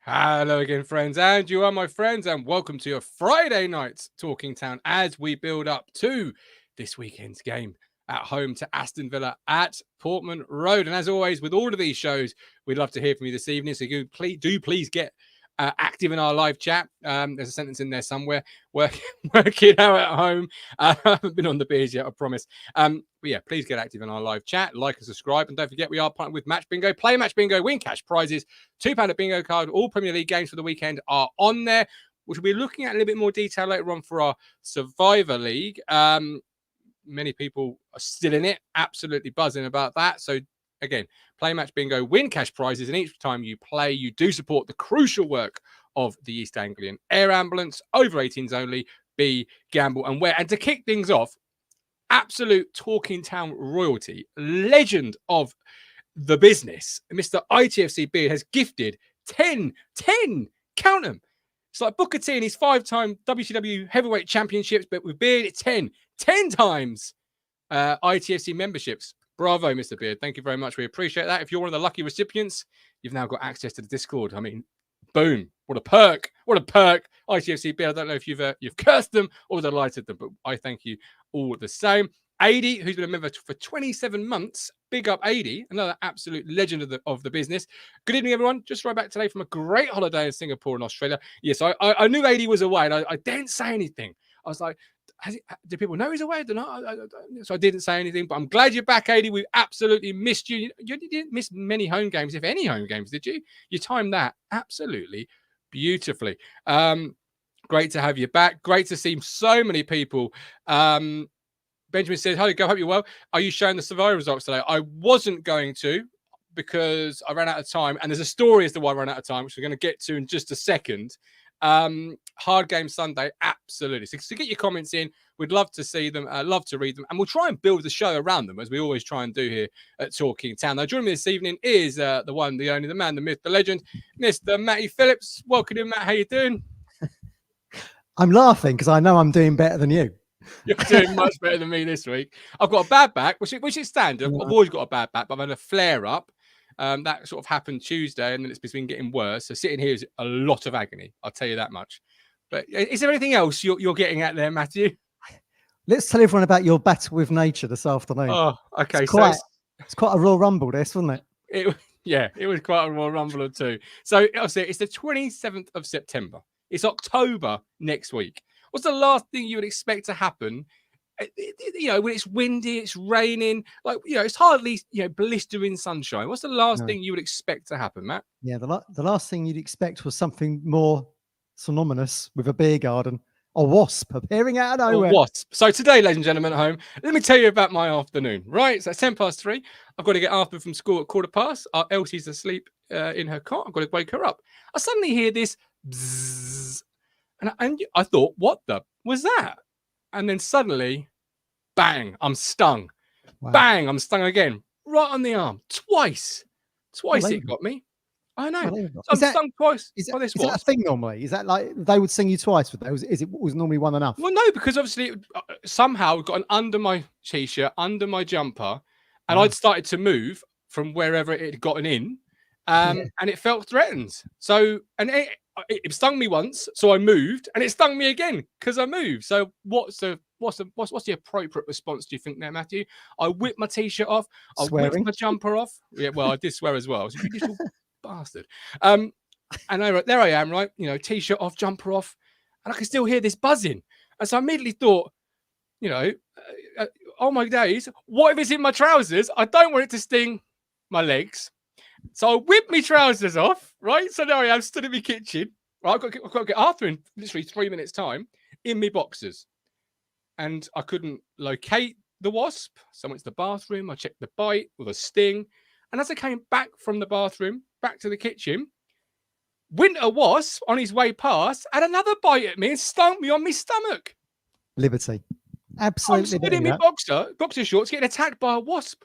Hello again, friends, and you are my friends, and welcome to your Friday night Talking Town as we build up to this weekend's game at home to Aston Villa at Portman Road. And as always, with all of these shows, we'd love to hear from you this evening. So please get active in our live chat. There's a sentence in there somewhere. Work it out at home. I haven't been on the beers yet, I promise. But yeah, please get active in our live chat, like and subscribe. And don't forget, we are partnered with Match Bingo. Play Match Bingo, win cash prizes, £2 at bingo card. All Premier League games for the weekend are on there, which we'll be looking at a little bit more detail later on for our Survivor League. Many people are still in it, absolutely buzzing about that. So again, play Match Bingo, win cash prizes, and each time you play, you do support the crucial work of the East Anglian Air Ambulance. Over 18s only. Be gamble and wear. And to kick things off, absolute Talking Town royalty, legend of the business, Mr. ITFC Beard has gifted 10, count them. It's like Booker T and his 5-time WCW heavyweight championships, but with Beard, it's 10 times ITFC memberships. Bravo, Mr. Beard. Thank you very much. We appreciate that. If you're one of the lucky recipients, you've now got access to the Discord. I mean, boom. What a perk. What a perk. ITFC Beard, I don't know if you've cursed them or delighted them, but I thank you all the same. 80, who's been a member for 27 months. Big up 80, another absolute legend of the business. Good evening, everyone. Just right back today from a great holiday in Singapore and Australia. Yes, I knew 80 was away, and I didn't say anything. I was like, do people know he's away? So I didn't say anything, but I'm glad you're back, 80. We've absolutely missed you. You didn't miss many home games, if any home games, did you? You timed that absolutely beautifully. Great to have you back. Great to see so many people. Benjamin says, hi, go, hope you're well. Are you showing the Survivor results today? I wasn't going to because I ran out of time. And there's a story as to why I ran out of time, which we're going to get to in just a second. Hard game Sunday, absolutely. So get your comments in. We'd love to see them, love to read them. And we'll try and build the show around them, as we always try and do here at Talking Town. Now, joining me this evening is the one, the only, the man, the myth, the legend, Mr. Matty Phillips. Welcome in, Matt. How you doing? I'm laughing because I know I'm doing better than you. You're doing much better than me this week. I've got a bad back, which is standard. I've always got a bad back, but I've had a flare up. That sort of happened Tuesday, and then it's been getting worse. So sitting here is a lot of agony. I'll tell you that much. But is there anything else you're getting at there, Matthew? Let's tell everyone about your battle with nature this afternoon. Oh, okay. It's quite a Royal Rumble, this, wasn't it? It was quite a Royal Rumble or two. So obviously, it's the 27th of September. It's October next week. What's the last thing you would expect to happen? When it's windy, it's raining, it's hardly, blistering sunshine. What's the last thing you would expect to happen, Matt? Yeah, the last thing you'd expect was something more synonymous with a beer garden. A wasp appearing out of nowhere. A wasp. So today, ladies and gentlemen at home, let me tell you about my afternoon, right? So it's 3:10. I've got to get Arthur from school at 3:15. Elsie's asleep in her cot. I've got to wake her up. I suddenly hear this bzzz. And I thought, what the was that? And then suddenly, bang, I'm stung. Wow. Bang, I'm stung again. Right on the arm. Twice it got me. I know. So I'm stung twice. Is that a thing normally? Is that like they would sting you twice with those? Was normally one enough? Well, no, because obviously somehow it got under my t-shirt, under my jumper, and I'd started to move from wherever it had gotten in. And it felt threatened. So, and it stung me once, so I moved, and it stung me again because I moved. So, what's the appropriate response, do you think, there, Matthew? I whipped my t-shirt off. I whipped my jumper off. Yeah, well, I did swear as well. I was a little bastard. And there I am, right? T-shirt off, jumper off, and I can still hear this buzzing. And so I immediately thought, oh my days, what if it's in my trousers? I don't want it to sting my legs. So I whipped my trousers off, right? So now I am stood in my kitchen. Right, I've got to get Arthur in literally 3 minutes' time in my boxers. And I couldn't locate the wasp. So I went to the bathroom. I checked the bite or the sting. And as I came back from the bathroom, back to the kitchen, Winter wasp on his way past had another bite at me and stung me on my stomach. Liberty. I'm Absolutely. stood in my boxer shorts getting attacked by a wasp.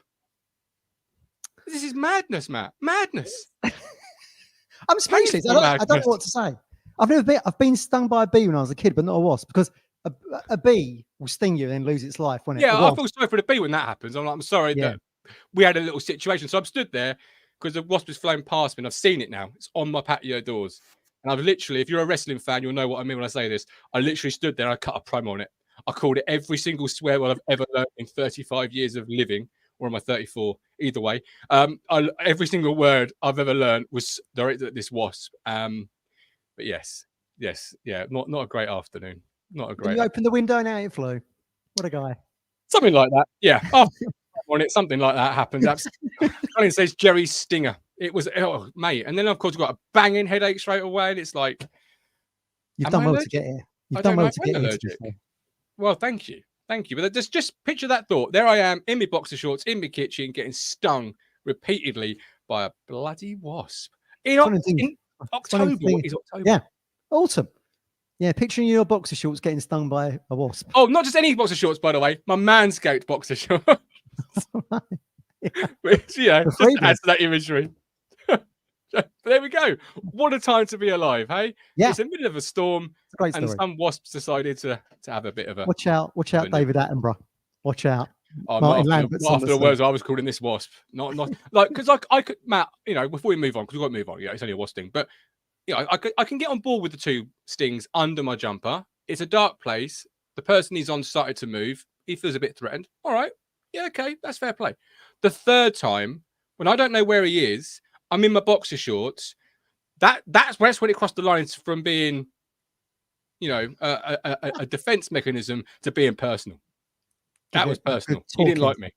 This is madness, Matt. Madness. I'm speechless. I don't know what to say. I've been stung by a bee when I was a kid, but not a wasp, because a bee will sting you and then lose its life. Yeah, I feel sorry for the bee when that happens. I'm sorry that we had a little situation. So I'm stood there because the wasp is flying past me and I've seen it now. It's on my patio doors. And I've literally, if you're a wrestling fan, you'll know what I mean when I say this. I literally stood there and I cut a promo on it. I called it every single swear word I've ever learned in 35 years of living, or am I 34? Either way. Every single word I've ever learned was directed at this wasp. But yes, not a great afternoon. Not a great. You opened the window and out it flew. What a guy. Something like that. Yeah. On it, something like that happened. Colin says Jerry Stinger. It was, oh, mate. And then, of course, you've got a banging headache straight away. And it's like, you've done well to get here. You've done well to get here. Well, thank you. Thank you. But just picture that thought. There I am in my boxer shorts, in my kitchen, getting stung repeatedly by a bloody wasp. In October. What is October? Yeah. Autumn. Yeah, picturing your boxer shorts getting stung by a wasp. Oh, not just any boxer shorts, by the way. My Manscaped boxer shorts. Which, just adds to that imagery. But there we go. What a time to be alive, hey? Yeah. It's in the middle of a storm, and some wasps decided to have a bit of a... Watch out, David Attenborough. Watch out. Not after the words I was calling this wasp. Not like, because I could, Matt, before we move on, because we've got to move on. Yeah, it's only a wasp sting. But, I can get on board with the 2 stings under my jumper. It's a dark place. The person he's on started to move. He feels a bit threatened. All right. Yeah, okay. That's fair play. The 3rd time, when I don't know where he is, I'm in my boxer shorts. That's when it crossed the lines from being, a defense mechanism to being personal. That was personal. He didn't like me.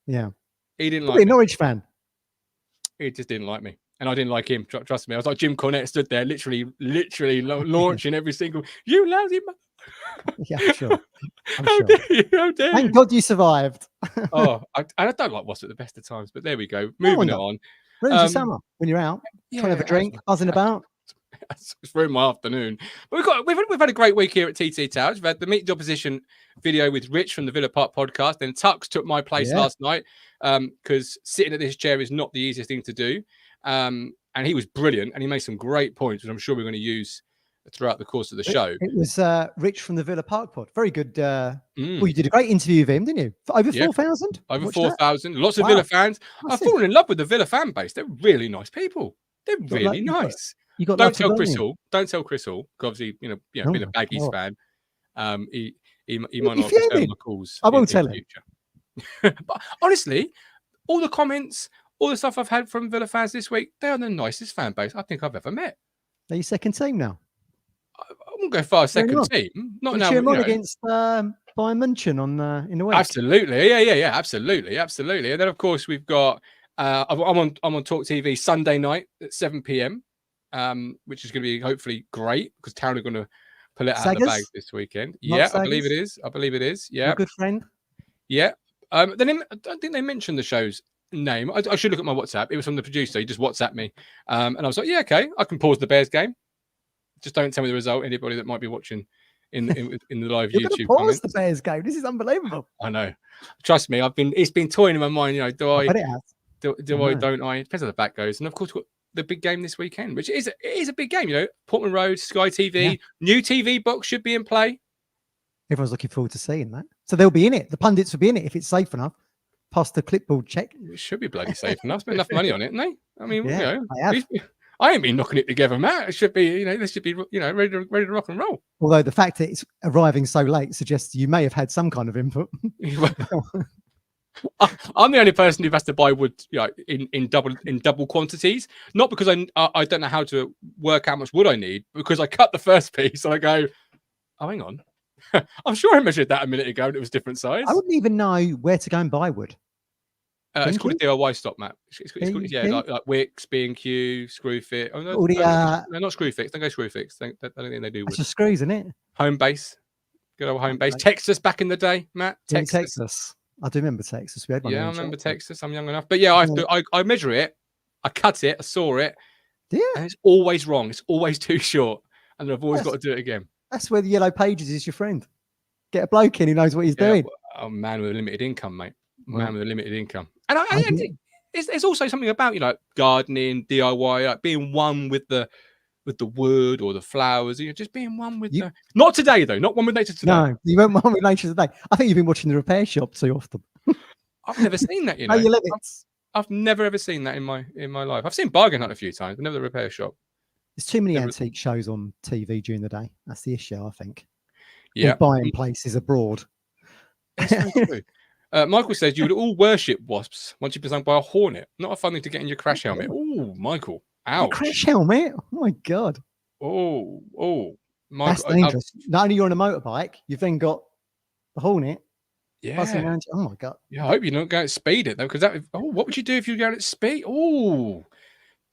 Yeah. He didn't like me. Norwich fan. He just didn't like me. And I didn't like him. Trust me. I was like Jim Cornette stood there, literally launching every single, you lousy man. Yeah, I'm sure. How dare you? Thank God you survived. I don't like wasps at the best of times, but there we go. Moving on. Ruins your summer when you're out, trying to have a drink, buzzing about. It's ruined my afternoon. But we've had a great week here at TT Towers. We've had the Meet the Opposition video with Rich from the Villa Park podcast. Then Tux took my place last night because sitting at this chair is not the easiest thing to do. And he was brilliant, and he made some great points, which I'm sure we're going to use throughout the course of the show. It was Rich from the Villa Park pod. Very good. Well, you did a great interview with him, didn't you? For over 4,000? Over 4,000. Lots of Villa fans. I've fallen in love with the Villa fan base. They're really nice people. They're really nice. Don't tell Chris Hall. Don't tell Chris Hall, because obviously, being a Baggies fan, he might not return my calls. I won't tell him. But honestly, all the comments, all the stuff I've had from Villa fans this week, they are the nicest fan base I think I've ever met. Are you second team now? I won't go far second team. Not now. Cheer on against Bayern München in the week. Absolutely, yeah, absolutely. And then of course we've got I'm on Talk TV Sunday night at 7 p.m. Which is going to be hopefully great because Town are going to pull it out of the bag this weekend. I believe it is. Yeah, your good friend. Yeah. Then I don't think they mentioned the show's name. I should look at my WhatsApp. It was from the producer. He just WhatsApped me, and I was like, yeah, okay, I can pause the Bears game. Just don't tell me the result. Anybody that might be watching in the live YouTube comments. The Bears game. This is unbelievable. I know. Trust me. It's been toying in my mind. Do I? Don't I? It depends how the back goes. And of course, we've got the big game this weekend, which is a big game. Portman Road, Sky TV, new TV box should be in play. Everyone's looking forward to seeing that. So they'll be in it. The pundits will be in it if it's safe enough. Past the clipboard check. It should be bloody safe enough. Spend enough money on it, haven't they? I mean, I ain't been knocking it together, Matt. It should be, this should be, ready to rock and roll. Although the fact that it's arriving so late suggests you may have had some kind of input. I'm the only person who has to buy wood, in double quantities. Not because I don't know how to work how much wood I need, because I cut the first piece and I go, oh, hang on. I'm sure I measured that a minute ago and it was different size. I wouldn't even know where to go and buy wood. It's called a DIY stop, Matt. It's called, like Wicks, B&Q, Screwfix. Oh, no, not Screwfix. Don't go Screwfix. I don't think they do wood. It's just screws, isn't it? Home base. Good old home base. Texas back in the day, Matt. Texas. I do remember Texas. We had one. Yeah, I remember Texas. I'm young enough. But yeah, I measure it. I cut it. I saw it. Yeah. And it's always wrong. It's always too short. And I've always got to do it again. That's where the Yellow Pages is your friend. Get a bloke in who knows what he's doing. A man with a limited income, mate. Well, With a limited income. And there's also something about, gardening, DIY, like being one with the wood or the flowers, just being one with the... Not today, though. Not one with nature today. No, you weren't one with nature today. I think you've been watching the repair shop too often. I've never seen that, Know your limits. I've never ever seen that in my life. I've seen Bargain Hunt a few times, but never the repair shop. There's too many antique shows on TV during the day. That's the issue, I think. Yeah. Buying places abroad. That's very true. Michael says you would all worship wasps once you've been stung by a hornet. Not a fun thing to get in your crash helmet. Oh, Michael. Ouch. Your crash helmet? Oh, my God. Oh. Michael, that's dangerous. Not only you're on a motorbike, you've then got the hornet. Yeah. Around you. Oh, my God. Yeah, I hope you don't go at speed it, though, because what would you do if you were going at speed? Oh,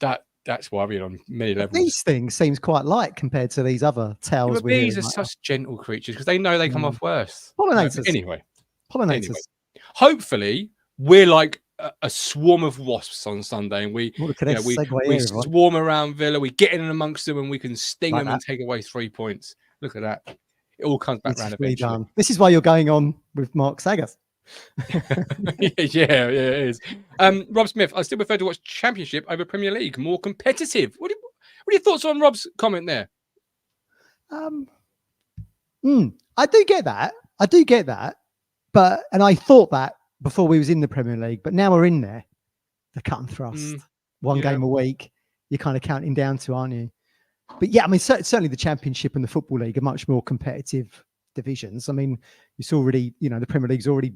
that's worrying on many levels. These things seems quite light compared to these other tails. Bees are such gentle creatures because they know they come off worse. Pollinators. Anyway. Hopefully, we're like a swarm of wasps on Sunday, and we swarm around Villa. We get in amongst them, and we can sting them and take away 3 points. Look at that! It all comes back round eventually. This is why you're going on with Mark Saggers. yeah, it is. Rob Smith, I still prefer to watch Championship over Premier League, more competitive. What are your thoughts on Rob's comment there? I do get that. But I thought that before we was in the Premier League, but now we're in there. The cut and thrust, one game a week, you're kind of counting down to, aren't you? But yeah, I mean, certainly the Championship and the Football League are much more competitive divisions. I mean, it's already, the Premier League's already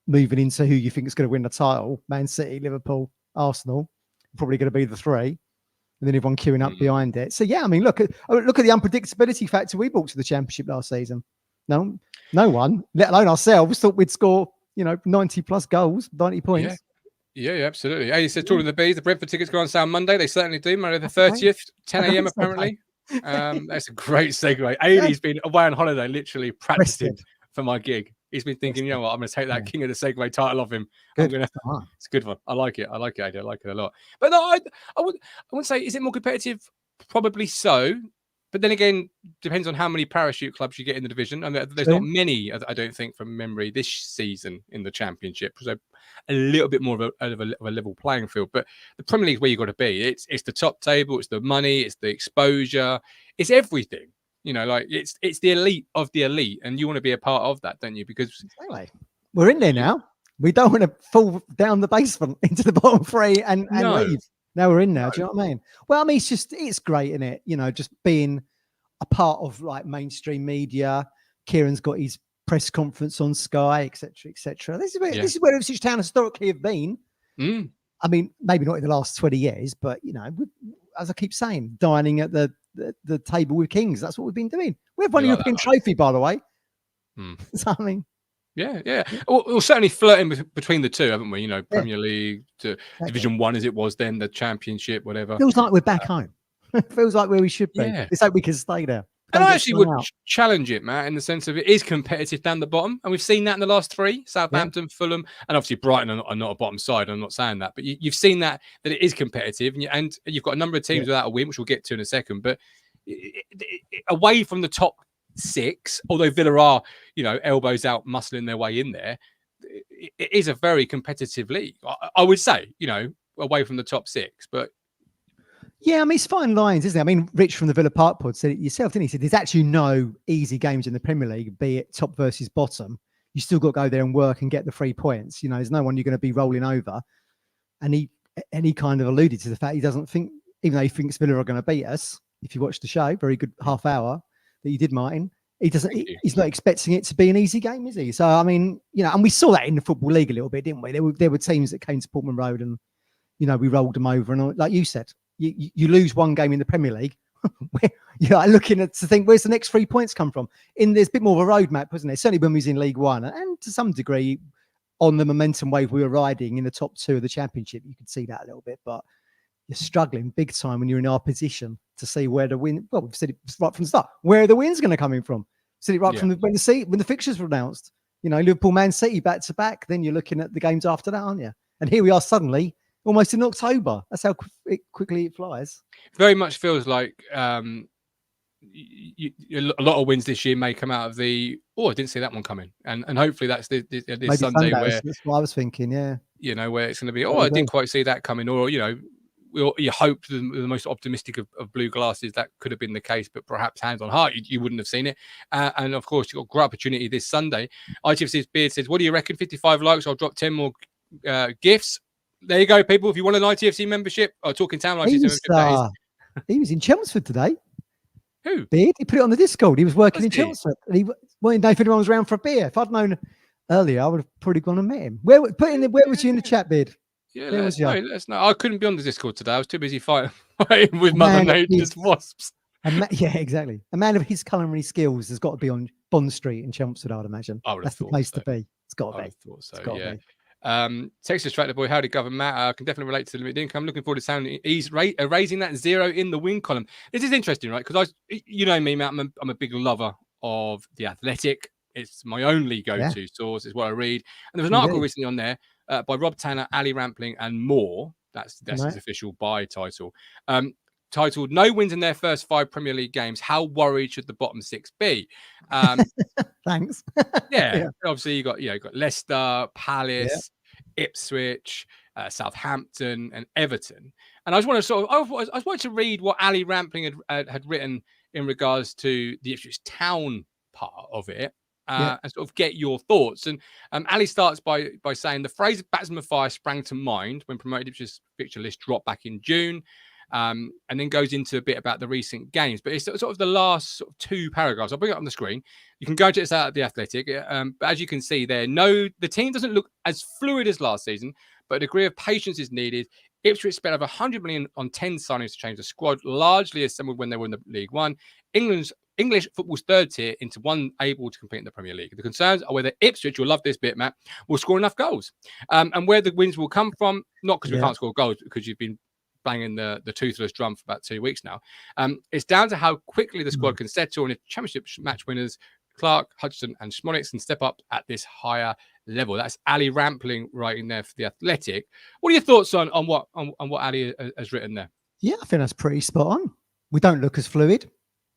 moving into who you think is going to win the title: Man City, Liverpool, Arsenal, probably going to be the three, and then everyone queuing up behind it. So yeah, I mean, look at the unpredictability factor we brought to the Championship last season. No one, let alone ourselves, thought we'd score, 90 plus goals, 90 points. Yeah, absolutely. Hey, you said talking to the Bees, the Brentford tickets go on sale Monday. They certainly do. Monday the 30th, 10 a.m. apparently. That's a great segue. Aidy's been away on holiday, literally practicing for my gig. He's been thinking, you know what, I'm going to take that King of the Segway title off him. It's a good one. I like it, Aidy. I like it a lot. But no, I wouldn't say, is it more competitive? Probably so. But then again, depends on how many parachute clubs you get in the division. And there's not many, I don't think, from memory this season in the Championship. So a little bit more of a level playing field. But the Premier League is where you've got to be. It's the top table, it's the money, it's the exposure, it's everything. It's the elite of the elite, and you want to be a part of that, don't you? Because we're in there now. We don't want to fall down the basement into the bottom three and leave. Now we're in now. Do you know what I mean? Well, I mean, it's great, isn't it? Just being a part of like mainstream media. Kieran's got his press conference on Sky, etc., etc. This is where Ipswich Town historically have been. I mean, maybe not in the last 20 years, but as I keep saying, dining at the table with kings. That's what we've been doing. We have one European trophy, by the way. So, I mean. Yeah. We're certainly flirting between the two, haven't we? Premier League to Division 1 as it was then, the Championship, whatever. Feels like we're back home. Feels like where we should be. Yeah. It's like we can stay there. And I actually would challenge it, Matt, in the sense of it is competitive down the bottom. And we've seen that in the last three: Southampton, Fulham, and obviously Brighton are not a bottom side. I'm not saying that. But you've seen that it is competitive. And you've got a number of teams without a win, which we'll get to in a second. But away from the top six, although Villa are, elbows out, muscling their way in there, it is a very competitive league. I would say, away from the top six, but yeah, I mean, it's fine lines, isn't it? I mean, Rich from the Villa Park pod said it yourself, didn't he? He said there's actually no easy games in the Premier League, be it top versus bottom. You still got to go there and work and get the 3 points. There's no one you're going to be rolling over. And he kind of alluded to the fact he doesn't think, even though he thinks Villa are going to beat us, if you watch the show, very good half hour that you did, Martin. He's not expecting it to be an easy game, is he? So, I mean, and we saw that in the Football League a little bit, didn't we? There were teams that came to Portman Road and, we rolled them over. And like you said, you lose one game in the Premier League, you're looking to think, where's the next 3 points come from? There's a bit more of a roadmap, wasn't there? Certainly when we was in League One, and to some degree on the momentum wave we were riding in the top two of the Championship, you could see that a little bit, but you're struggling big time when you're in our position to see where the win. Well, we've said it right from the start. Where are the wins going to come in from? Said it right from when the fixtures were announced. Liverpool, Man City back to back. Then you're looking at the games after that, aren't you? And here we are suddenly. almost in October. That's how quickly it flies. Very much feels like a lot of wins this year may come out of the. Oh, I didn't see that one coming, and hopefully that's this Maybe Sunday Sunday, where that's what I was thinking. Yeah, where it's going to be. Oh, I didn't quite see that coming, or you hope the most optimistic of blue glasses that could have been the case, but perhaps hands on heart, you wouldn't have seen it. And of course, you've got a great opportunity this Sunday. ITFC's Beard says, "What do you reckon? 55 likes. I'll drop 10 more gifts." There you go, people. If you want an ITFC membership or Talking Town ITFC membership, that is. He was in Chelmsford today. Who? Beard. He put it on the Discord. He was working in Chelmsford. And he wanted to know if anyone was around for a beer. If I'd known earlier, I would have probably gone and met him. Where was you in the chat, Beard? Yeah, let us know. I couldn't be on the Discord today. I was too busy fighting with Mother Nature's wasps. Yeah, exactly. A man of his culinary skills has got to be on Bond Street in Chelmsford, I'd imagine. That's the place to be. It's got to be. I thought so, yeah. Texas Tractor Boy, howdy, Governor Matt. I can definitely relate to the limited income. Looking forward to sounding he's raising that 0 in the win column. This is interesting, right? Because you know me, Matt, I'm a big lover of The Athletic. It's my only go-to source. It's what I read. And there was an article recently on there by Rob Tanner, Ali Rampling, and more. That's his official buy title. Titled "No wins in their first 5 Premier League games. How worried should the bottom 6 be?" Thanks. Obviously you got Leicester, Palace, Ipswich, Southampton, and Everton. And I just want to I wanted to read what Ali Rampling had written in regards to the Ipswich Town part of it. And sort of get your thoughts. And Ali starts by saying the phrase "batsman of fire" sprang to mind when promoted Ipswich fixture list dropped back in June, and then goes into a bit about the recent games. But it's sort of the last sort of 2 paragraphs. I'll bring it up on the screen. You can go check this out at The Athletic. But as you can see there, the team doesn't look as fluid as last season, but a degree of patience is needed. Ipswich spent over 100 million on 10 signings to change the squad, largely assembled when they were in the League One. English football's third tier into one able to compete in the Premier League. The concerns are whether Ipswich, you'll love this bit, Matt, will score enough goals. And where the wins will come from, not because we can't score goals, because you've been banging the toothless drum for about 2 weeks now. It's down to how quickly the squad can settle, and if Championship match winners Clark, Hudson, and Schmonix can step up at this higher level. That's Ali Rampling writing there for The Athletic. What are your thoughts on what Ali has written there? Yeah, I think that's pretty spot on. We don't look as fluid.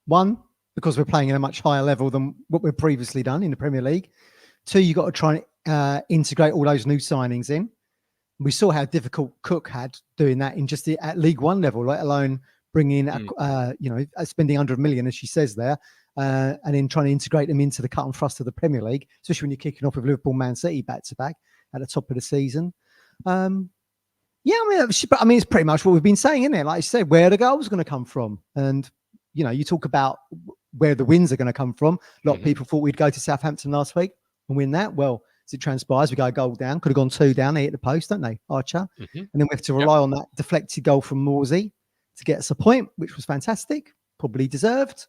One, because we're playing at a much higher level than what we've previously done in the Premier League. 2, you've got to try and integrate all those new signings in. We saw how difficult Cook had doing that in just at League One level, let alone bringing spending 100 million, as she says there, and then trying to integrate them into the cut and thrust of the Premier League, especially when you're kicking off with Liverpool, Man City back to back at the top of the season. It's pretty much what we've been saying, isn't it? Like I said, where the goals going to come from, and you talk about where the wins are going to come from. A lot of people thought we'd go to Southampton last week and win that. Well, as it transpires, we go a goal down. Could have gone 2 down. They hit the post, don't they, Archer? And then we have to rely on that deflected goal from Morsey to get us a point, which was fantastic, probably deserved.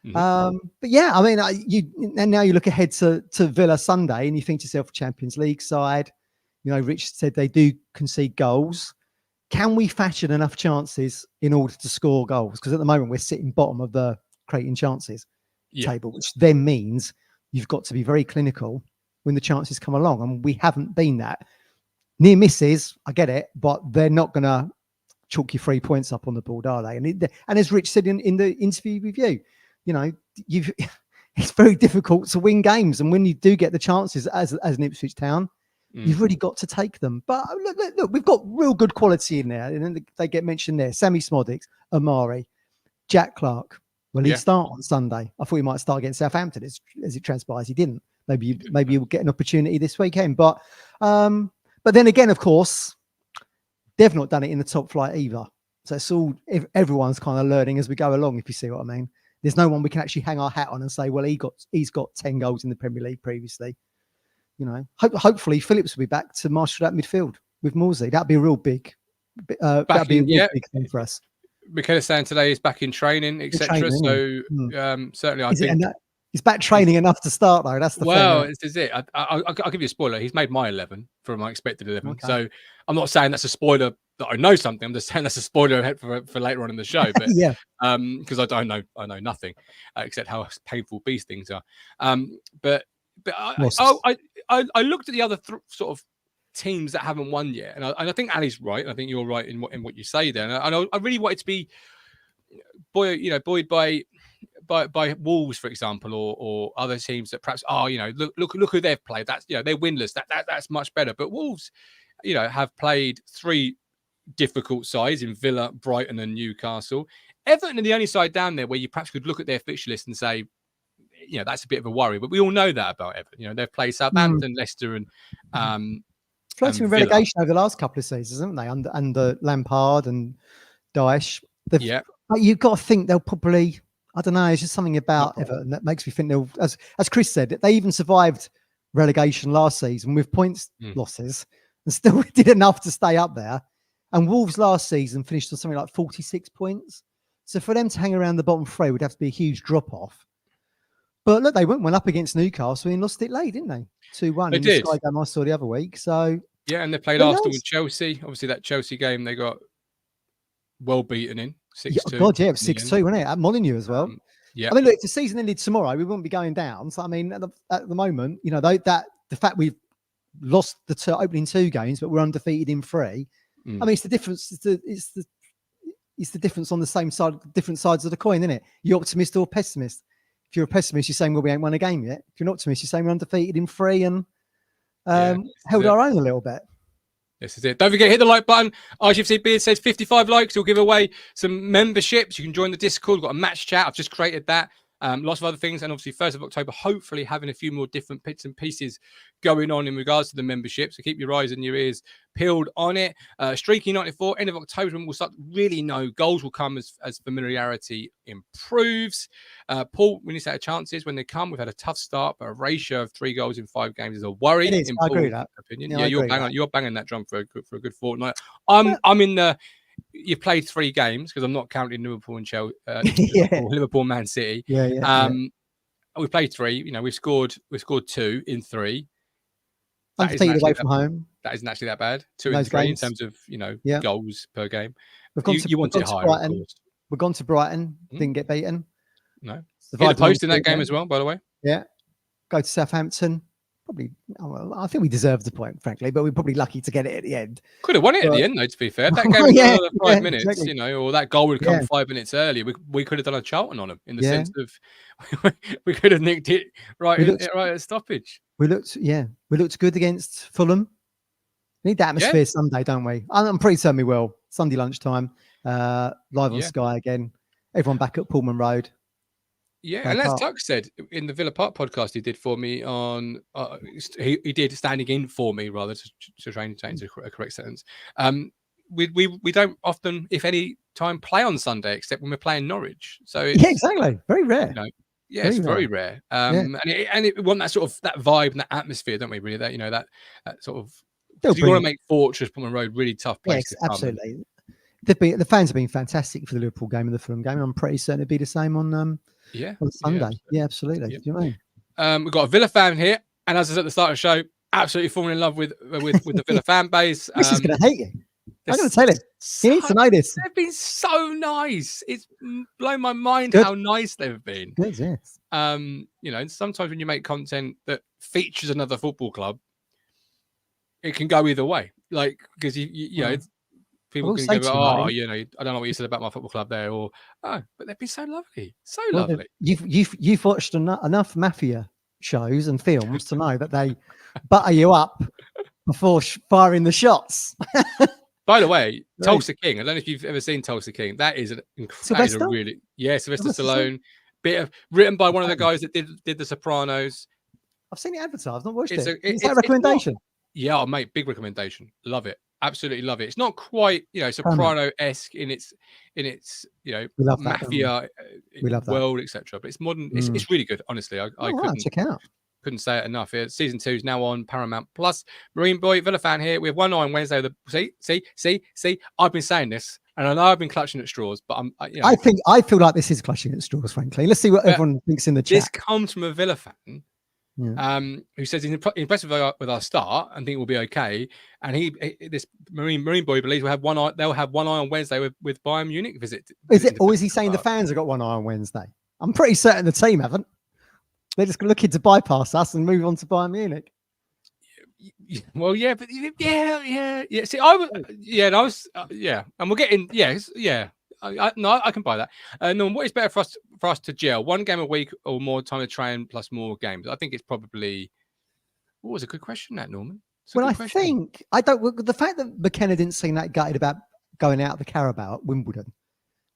But yeah, I mean, and now you look ahead to Villa Sunday and you think to yourself, Champions League side, Rich said they do concede goals. Can we fashion enough chances in order to score goals? Because at the moment we're sitting bottom of the creating chances table, which then means you've got to be very clinical when the chances come along. And we haven't been that. Near misses, I get it, but they're not going to chalk you 3 points up on the board, are they? And as Rich said in the interview with you, it's very difficult to win games. And when you do get the chances as an Ipswich Town, you've really got to take them. But look, we've got real good quality in there. And then they get mentioned there. Sammy Smodics, Amari, Jack Clark. Will he start on Sunday? I thought he might start against Southampton. As it transpires, he didn't. Maybe you'll get an opportunity this weekend. But then again, of course, they've not done it in the top flight either. So it's all, everyone's kind of learning as we go along, if you see what I mean. There's no one we can actually hang our hat on and say, well, he's got 10 goals in the Premier League previously. Hopefully Phillips will be back to marshal that midfield with Morsey. That'd be a real big, that'd be a real big thing for us. Michaela saying today is back in training, etc. So certainly, I think he's back training enough to start though. That's the thing. Well, this is it. I'll give you a spoiler. He's made my 11 from my expected 11. Okay. So I'm not saying that's a spoiler that I know something. I'm just saying that's a spoiler ahead for later on in the show. But because I know nothing except how painful these things are. But I looked at the other sort of teams that haven't won yet. And I think Ali's right. And I think you're right in what you say there. And I really wanted to be buoyed by Wolves, for example, or other teams that perhaps look who they've played. That's they're winless. That's much better. But Wolves, have played 3 difficult sides in Villa, Brighton, and Newcastle. Everton are the only side down there where you perhaps could look at their fixture list and say, that's a bit of a worry. But we all know that about Everton. They've played Southampton, Leicester, and floating with relegation over the last couple of seasons, haven't they? Under Lampard and Daesh. You've got to think they'll probably. I don't know. It's just something about Everton that makes me think they'll. As Chris said, they even survived relegation last season with points losses and still did enough to stay up there. And Wolves last season finished on something like 46 points. So for them to hang around the bottom 3 would have to be a huge drop off. But look, they went up against Newcastle and lost it late, didn't they? 2-1 in the Sky game I saw the other week. So yeah, and they played Arsenal with Chelsea. Obviously, that Chelsea game they got well beaten in 6-2. God, yeah, it was 6-2, wasn't it? At Molineux as well. Yeah. I mean, look, if the season ended tomorrow, we wouldn't be going down. So I mean, at the moment, the fact we've lost the opening 2 games, but we're undefeated in 3. I mean, it's the difference. It's the difference on the same side, different sides of the coin, isn't it? You're optimist or pessimist. If you're a pessimist, you're saying, well, we ain't won a game yet. If you're an optimist, you're saying we're undefeated in 3 and held our own a little bit. This is it. Don't forget, hit the like button. ITFC Beard says 55 likes. We'll give away some memberships. You can join the Discord. We've got a match chat. I've just created that. Lots of other things. And obviously, 1st of October, hopefully having a few more different bits and pieces going on in regards to the membership. So keep your eyes and your ears peeled on it. Streaky 94, end of October, and we'll start to really know goals will come as familiarity improves. Paul, we need to have chances when they come. We've had a tough start, but a ratio of 3 goals in 5 games is a worry. It is. I agree with that. Opinion. Yeah, you're banging that drum for a good fortnight. I'm in the. You've played 3 games because I'm not counting Liverpool and Chelsea, Liverpool, Man City. We played 3. We've scored 2 in 3. Undefeated away from home. That isn't actually that bad. 2 in 3 games. In terms of goals per game. You want it higher, of course. We've gone to Brighton. Didn't get beaten. No. Hit the post in that game as well, by the way. Yeah. Go to Southampton. Probably, I think we deserved the point, frankly, but we're probably lucky to get it at the end. Could have won it at the end, though, to be fair. That game was another 5 minutes, exactly. Or that goal would come 5 minutes earlier. We could have done a Charlton on them in the sense of we could have nicked it right at stoppage. We looked good against Fulham. We need that atmosphere Sunday, don't we? I'm pretty certain we will. Sunday lunchtime, live on Sky again. Everyone back at Pullman Road. Yeah, and as Tuck said in the Villa Park podcast he did for me on, he did standing in for me rather to try and change a correct sentence. We don't often, if any time, play on Sunday except when we're playing Norwich. So exactly, very rare. It's very rare. And it want that sort of that vibe and that atmosphere, don't we? Really, that sort of. You want to make Fortress Pullman Road really tough place. Yes, absolutely. The fans have been fantastic for the Liverpool game and the Fulham game, and I'm pretty certain it'd be the same on Sunday. Yeah, absolutely. Yeah. Do you know what I mean? We've got a Villa fan here, and as I said at the start of the show, absolutely falling in love with the Villa fan base. This is going to hate you. I'm going to tell him. He needs to know this. They've been so nice. It's blown my mind how nice they've been. Good, yes. And sometimes when you make content that features another football club, it can go either way. Like, because you know, people can go, I don't know what you said about my football club there, or but they've been so lovely, lovely. You've watched enough mafia shows and films to know that they butter you up before firing the shots. By the way, Tulsa King. I don't know if you've ever seen Tulsa King. That is a really Sylvester Stallone. Written by one of the guys that did The Sopranos. I've seen it advertised. I've not watched it. Is that a recommendation? Yeah, mate, big recommendation. Love it. Absolutely love it. It's not quite, Soprano-esque in its mafia world, etc. But it's modern. It's really good. Honestly, I check it out. Couldn't say it enough. Season 2 is now on Paramount Plus. Marine Boy, Villa fan here. We have one eye on Wednesday. See. I've been saying this, and I know I've been clutching at straws, but I feel like this is clutching at straws. Frankly, let's see what everyone thinks in the chat. This comes from a Villa fan. Who says he's impressed with our start and think we'll be okay. And this Marine Boy believes they'll have one eye on Wednesday with Bayern Munich visit. Is he saying the fans have got one eye on Wednesday? I'm pretty certain the team haven't. They're just looking to bypass us and move on to Bayern Munich. Well, yeah, but yeah. See, I was, and I was, and we're getting, no, I can buy that. No, what is better for us to gel? 1 game a week or more time to train plus more games? I think it's probably. What was a good question, that Norman? Well, I think the fact that McKenna didn't seem that gutted about going out of the Carabao at Wimbledon.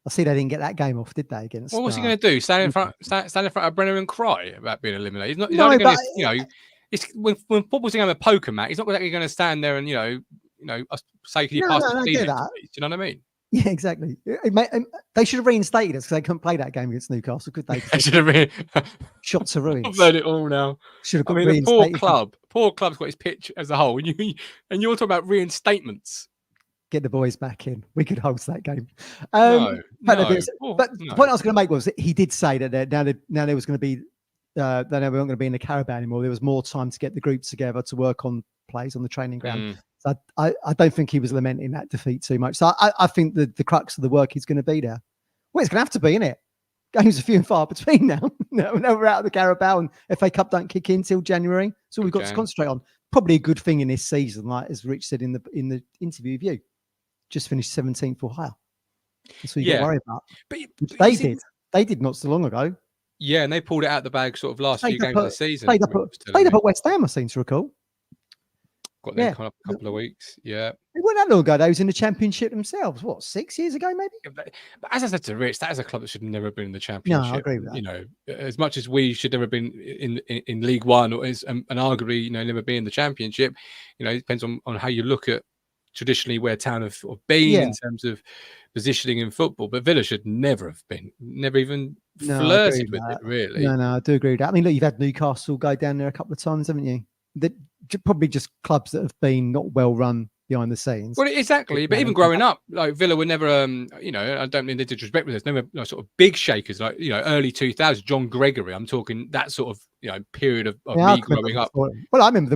I see they didn't get that game off, did they? Against what was he going to do? Stand in front of Brenner and cry about being eliminated? He's No, only going but to, it's when football's going to a poker match. He's not exactly going to stand there and say, "Can you pass the season?" Do you know what I mean? Yeah, exactly. They should have reinstated us because they couldn't play that game against Newcastle, could they? They should have shots to ruins. I've heard it all now. Should have got the poor club's got his pitch as a whole, and you're talking about reinstatements. Get the boys back in. We could host that game. But the point I was going to make was that he did say that now there was going to be that we weren't going to be in the Carabao anymore. There was more time to get the groups together to work on plays on the training ground. So I don't think he was lamenting that defeat too much. So I think the crux of the work is going to be there. Well, it's going to have to be, isn't it? Games are few and far between now. Now we're out of the Carabao and FA Cup don't kick in till January. So we've got to concentrate on. Probably a good thing in this season, like as Rich said in the interview with you. Just finished 17th for higher. That's what you got to worry about. But they did not so long ago. Yeah, and they pulled it out the bag sort of last few games of the season. Played up at West Ham, I seem to recall. Got them coming up a couple of weeks. Yeah. It wasn't that long ago. They was in the Championship themselves. What, 6 years ago, maybe? But as I said to Rich, that is a club that should never have been in the Championship. No, I agree with that. As much as we should never have been in League One and arguably, never be in the Championship, it depends on how you look at traditionally where Town have been in terms of positioning in football. But Villa should never have been, never even flirted with it, really. No, I do agree with that. I mean, look, you've had Newcastle go down there a couple of times, haven't you? That probably just clubs that have been not well run behind the scenes. Well, exactly. But even growing up, like Villa were never, I don't mean to disrespect with this, never sort of big shakers like, early 2000s, John Gregory. I'm talking that sort of, period of me growing up. Well, I remember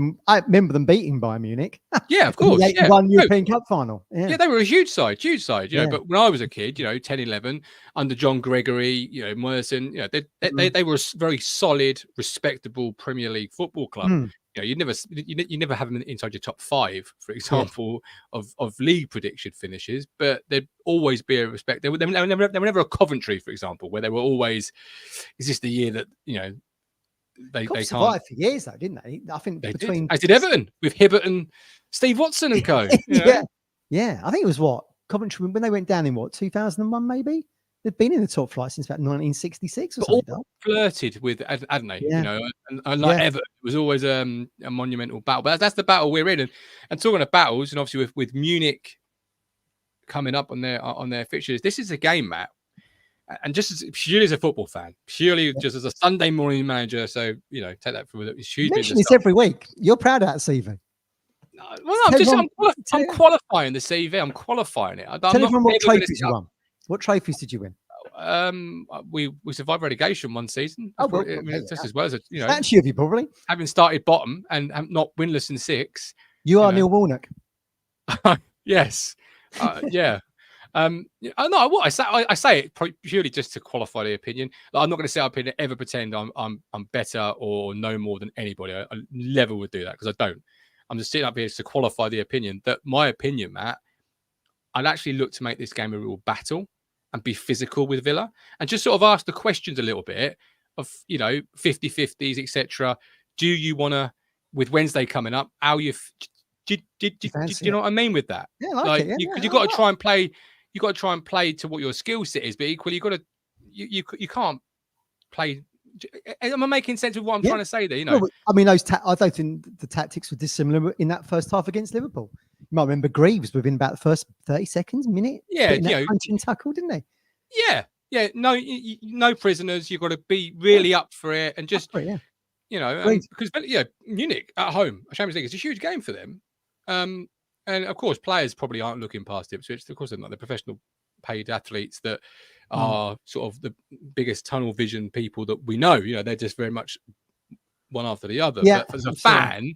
them beating Bayern Munich. Yeah, of course. The One European Cup final. Yeah, they were a huge side, but when I was a kid, 10, 11, under John Gregory, Merson, they were a very solid, respectable Premier League football club. You never have them inside your top 5, for example, of league prediction finishes, but there'd always be a respect. They were never a Coventry, for example, where they were always. Is this the year that they can't survive for years though, didn't they? I think they did Everton with Hibbert and Steve Watson and co. Yeah. I think it was Coventry when they went down in 2001 maybe. They've been in the top flight since about 1966 or something. All flirted with, hadn't they? And like Everton, it was always a monumental battle. But that's the battle we're in. And talking of battles, and obviously with Munich coming up on their fixtures, this is a game, Matt. And just purely as a football fan, just as a Sunday morning manager, so take that for it's huge. Mention this every week. You're proud of that CV. Well, I'm qualifying the CV. I'm qualifying it. Tell everyone what trophies you won. What trophies did you win? We survived relegation one season. Just as well as statue of you probably having started bottom and not winless in 6. You are Neil Warnock. Yes. Yeah. No, what I say it purely just to qualify the opinion. Like, I'm not going to sit up here and ever pretend I'm better or know more than anybody. I never would do that because I don't. I'm just sitting up here to qualify the opinion. That my opinion, Matt, I'd actually look to make this game a real battle and be physical with Villa and just sort of ask the questions a little bit of 50-50s, etc. Do you want to, with Wednesday coming up, how you do you know what I mean with that? Yeah, you've got to try and play. You've got to try and play to what your skill set is, but equally, you can't play. Am I making sense of what I'm trying to say there? Well, I mean, I don't think the tactics were dissimilar in that first half against Liverpool. You might remember Greaves within about the first 30 seconds, minute. Yeah, punching tackle, didn't they? Yeah. No prisoners. You've got to be really up for it and just, because Munich at home, Champions League is a huge game for them. And of course, players probably aren't looking past Ipswich. Of course, they're not the professional paid athletes that are sort of the biggest tunnel vision people that we know. They're just very much one after the other. Yeah, but as a fan,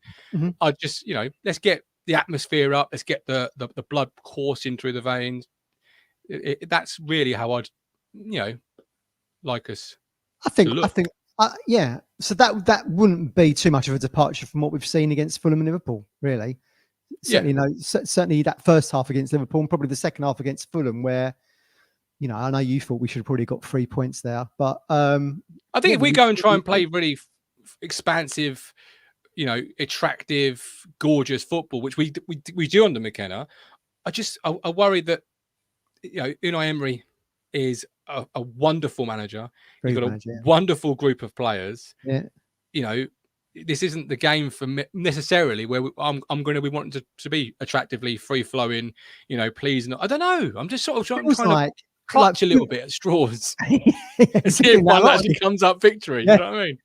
I just, let's get the atmosphere up. Let's get the blood coursing through the veins. That's really how I'd, like us. I think Yeah, so that wouldn't be too much of a departure from what we've seen against Fulham and Liverpool, really. Certainly, certainly that first half against Liverpool, and probably the second half against Fulham, where I know you thought we should have probably got 3 points there, but I think if we go and try and play really expansive, attractive, gorgeous football, which we do under McKenna, I worry that Unai Emery is a wonderful manager. He's got a wonderful group of players. Yeah. This isn't the game for me necessarily where I'm going to be wanting to be attractively free flowing, pleasing. I don't know. I'm just sort of trying to clutch a little bit at straws and see if one actually comes up victory. You know what I mean?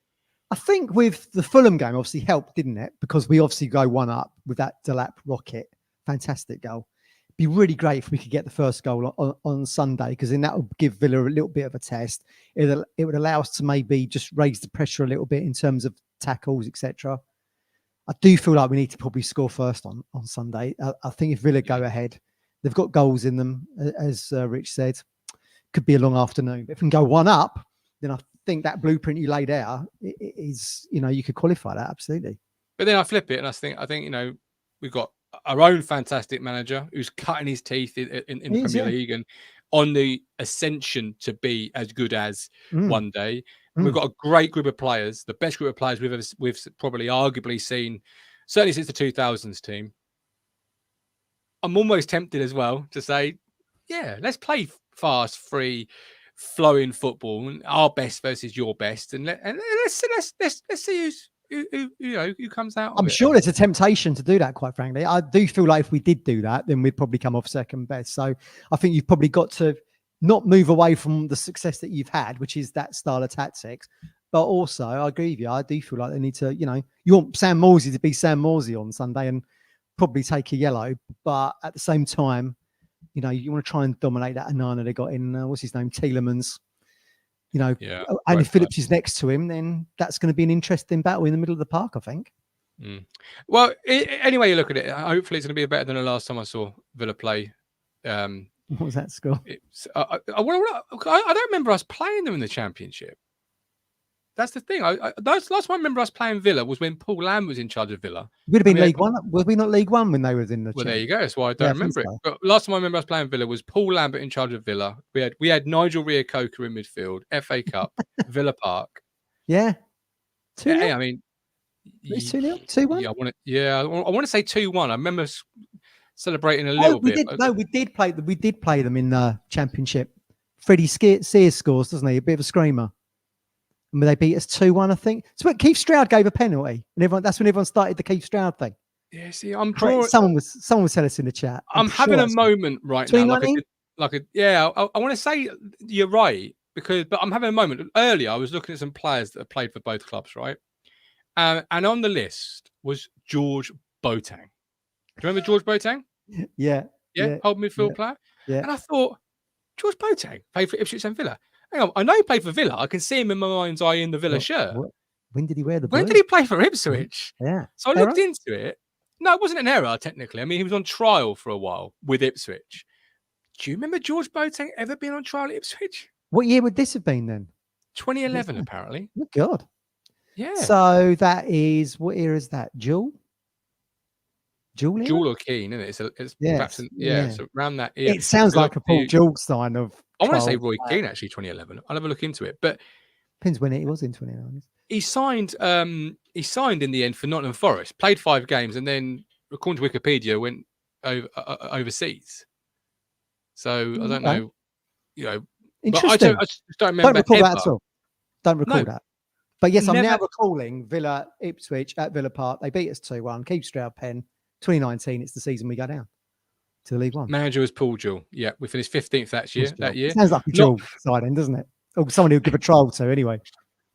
I think with the Fulham game, obviously helped, didn't it? Because we obviously go 1-up with that Delap rocket. Fantastic goal. It'd be really great if we could get the first goal on Sunday, because then that would give Villa a little bit of a test. It would allow us to maybe just raise the pressure a little bit in terms of tackles, etc. I do feel like we need to probably score first on Sunday. I think if Villa go ahead, they've got goals in them, as Rich said. Could be a long afternoon. If we can go 1-up, then I think that blueprint you laid out is, you could qualify that, absolutely. But then I flip it and I think we've got our own fantastic manager who's cutting his teeth in the Premier League and on the ascension to be as good as one day. We've got a great group of players, the best group of players we've probably arguably seen, certainly since the 2000s team. I'm almost tempted as well to say, yeah, let's play fast, free, flowing football, and our best versus your best, and let's see who comes out. I'm sure there's a temptation to do that. Quite frankly, I do feel like if we did do that, then we'd probably come off second best. So I think you've probably got to not move away from the success that you've had, which is that style of tactics. But also, I agree with you. I do feel like they need to, you want Sam Morsey to be Sam Morsey on Sunday and probably take a yellow. But at the same time, you want to try and dominate that Anana they got in, what's his name, Tielemans. And if Phillips is next to him, then that's going to be an interesting battle in the middle of the park, I think. Well, anyway, you look at it. Hopefully, it's going to be better than the last time I saw Villa play. What was that score? I don't remember us playing them in the Championship. That's the thing. Last time I remember us playing Villa was when Paul Lamb was in charge of Villa. Would have been League One. Was we not League One when they were in the? Well, there you go. That's why I don't remember it. But last time I remember us playing Villa was Paul Lambert in charge of Villa. We had Nigel Reo-Coker in midfield. FA Cup, Villa Park. Yeah. 2-0? Yeah, I mean, 2-0, 2-1. Yeah, I want to say 2-1. I remember celebrating a little bit. We did play them in the Championship. Freddie Sears scores, doesn't he? A bit of a screamer. And they beat us 2-1, I think. So when Keith Stroud gave a penalty, and that's when everyone started the Keith Stroud thing. Yeah, see, I'm drawing. Someone was telling us in the chat. I'm having a moment right now. I want to say you're right, but I'm having a moment. Earlier, I was looking at some players that have played for both clubs, right? And on the list was George Boateng. Do you remember George Boateng? Yeah. Hold midfield player. Yeah. And I thought, George Boateng played for Ipswich Town Villa. Hang on, I know he played for Villa. I can see him in my mind's eye in the Villa shirt. When did he wear the blue? When did he play for Ipswich? Yeah. So I looked into it. No, it wasn't an error, technically. I mean, he was on trial for a while with Ipswich. Do you remember George Boateng ever being on trial at Ipswich? What year would this have been then? 2011, apparently. Oh, God. Yeah. So that is, what era is that? Jewel or Keane, isn't it? It's perhaps, so around that era. It sounds like a Paul Jewell sign of. I want to say Roy Keane, actually, 2011. I'll have a look into it. But depends when it was in 2011. He signed in the end for Nottingham Forest, played 5 games, and then, according to Wikipedia, went overseas. So I don't know, Interesting. But I just don't remember. Don't recall that at all. Don't recall that. But yes, I'm now recalling Villa Ipswich at Villa Park. They beat us 2-1. Keith Stroud pen. 2019. It's the season we go down to the League One. Manager was Paul Jewell. Yeah, we finished 15th that year. Sounds like a Jewell signing, doesn't it? Or somebody who'll give a trial to anyway.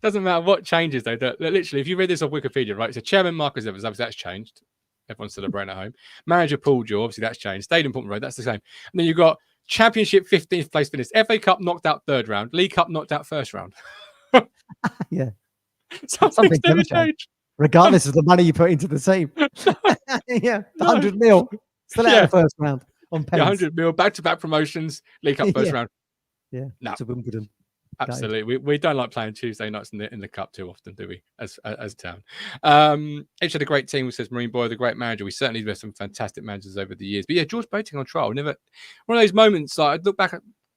Doesn't matter what changes though. Literally, if you read this off Wikipedia, right? So chairman Marcus Evans, obviously that's changed. Everyone's celebrating at home. Manager Paul Jewell, obviously that's changed. Stayed in Portman Road, that's the same. And then you've got Championship 15th place finish. FA Cup knocked out 3rd round. League Cup knocked out 1st round. Yeah. Something's never changed. Regardless of the money you put into the team. Yeah. 100 mil. Still out of the 1st round on pens. 100 mil, back-to-back promotions, League Cup 1st round. Yeah. No. To Wimbledon. Absolutely. We don't like playing Tuesday nights in the cup too often, do we? As Town. Edge had a great team, says Marine Boy, the great manager. We certainly have some fantastic managers over the years. But yeah, George Boating on trial. Never one of those moments. Like I look back,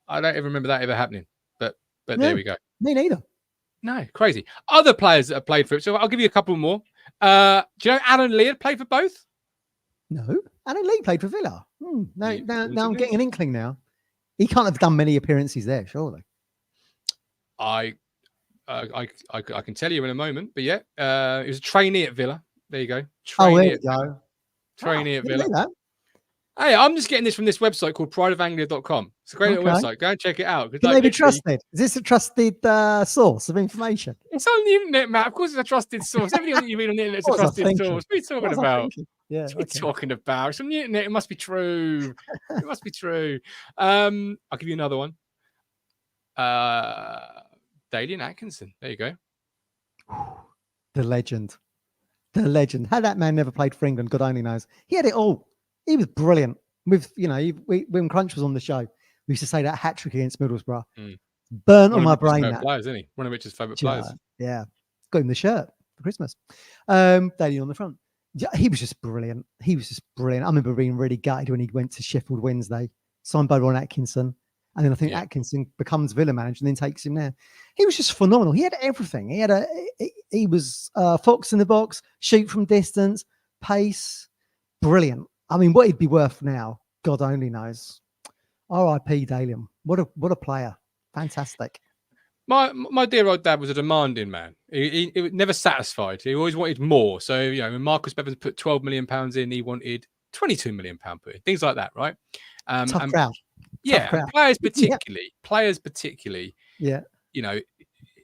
I don't even remember that ever happening. But there we go. Me neither. No, crazy. Other players that have played for it. So I'll give you a couple more. Do you know Alan Lee had played for both? No, Alan Lee played for Villa. Now I'm getting an inkling now. He can't have done many appearances there, surely. I can tell you in a moment, but yeah, he was a trainee at Villa. There you go. There you go. Trainee at Villa. Hey, I'm just getting this from this website called prideofanglia.com. It's a great little website. Go and check it out. Can they be trusted? Is this a trusted source of information? It's on the internet, Matt. Of course it's a trusted source. Everything you read on the internet is a trusted source. What are you talking about? Yeah, what are you talking about? It's on the internet. It must be true. It must be true. I'll give you another one. Dalian Atkinson. There you go. The legend. How that man never played for England, God only knows. He had it all. He was brilliant. With when Crunch was on the show, we used to say that hat trick against Middlesbrough. Burnt on my brain. Players, isn't he? One of Richard's favourite players. Yeah, got him the shirt for Christmas. Dalian on the front. Yeah, he was just brilliant. I remember being really gutted when he went to Sheffield Wednesday, signed by Ron Atkinson. And then I think Atkinson becomes Villa manager and then takes him there. He was just phenomenal. He had everything. He was fox in the box, shoot from distance, pace, brilliant. I mean, what he'd be worth now, God only knows. R.I.P. Dalian. What a player. Fantastic. My dear old dad was a demanding man. He was never satisfied. He always wanted more. So, when Marcus Bevins put £12 million in, he wanted £22 million put in. Things like that, right? Tough crowd. Yeah, players particularly. Yeah,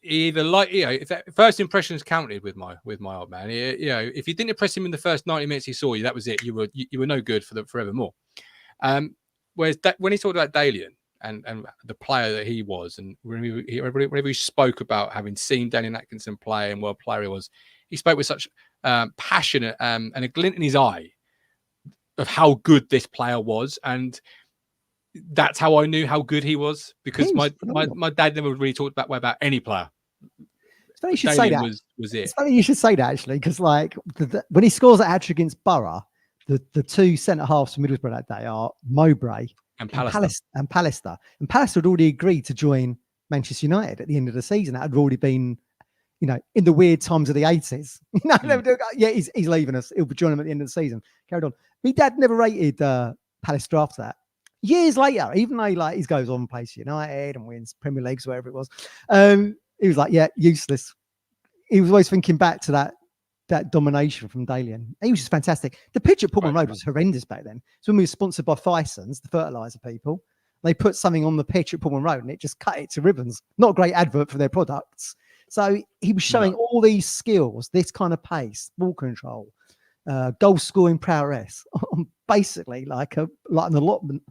either if that first impressions counted with my old man. If you didn't impress him in the first 90 minutes he saw you, that was it. You were no good for forevermore. Whereas when he talked about Dalian and the player that he was, and whenever he spoke about having seen Dalian Atkinson play and what player he was, he spoke with such passion and a glint in his eye of how good this player was. And that's how I knew how good he was, because my dad never really talked that way about any player. It's funny you should say that. Was it? It's funny you should say that, actually, because when he scores that hat-trick against Borough, the two centre halves for Middlesbrough that day are Mowbray and Pallister. And Pallister had already agreed to join Manchester United at the end of the season. That had already been, in the weird times of the 80s. He's leaving us. He'll be joining him at the end of the season. Carried on. My dad never rated Pallister after that. Years later, even though he goes on and plays for United and wins Premier Leagues, whatever it was, he was like, useless. He was always thinking back to that domination from Dalian. He was just fantastic. The pitch at Pullman Road was horrendous back then. So when we were sponsored by Fisons, the fertilizer people, they put something on the pitch at Pullman Road and it just cut it to ribbons. Not a great advert for their products. So he was showing all these skills, this kind of pace, ball control, goal scoring prowess, basically like an allotment.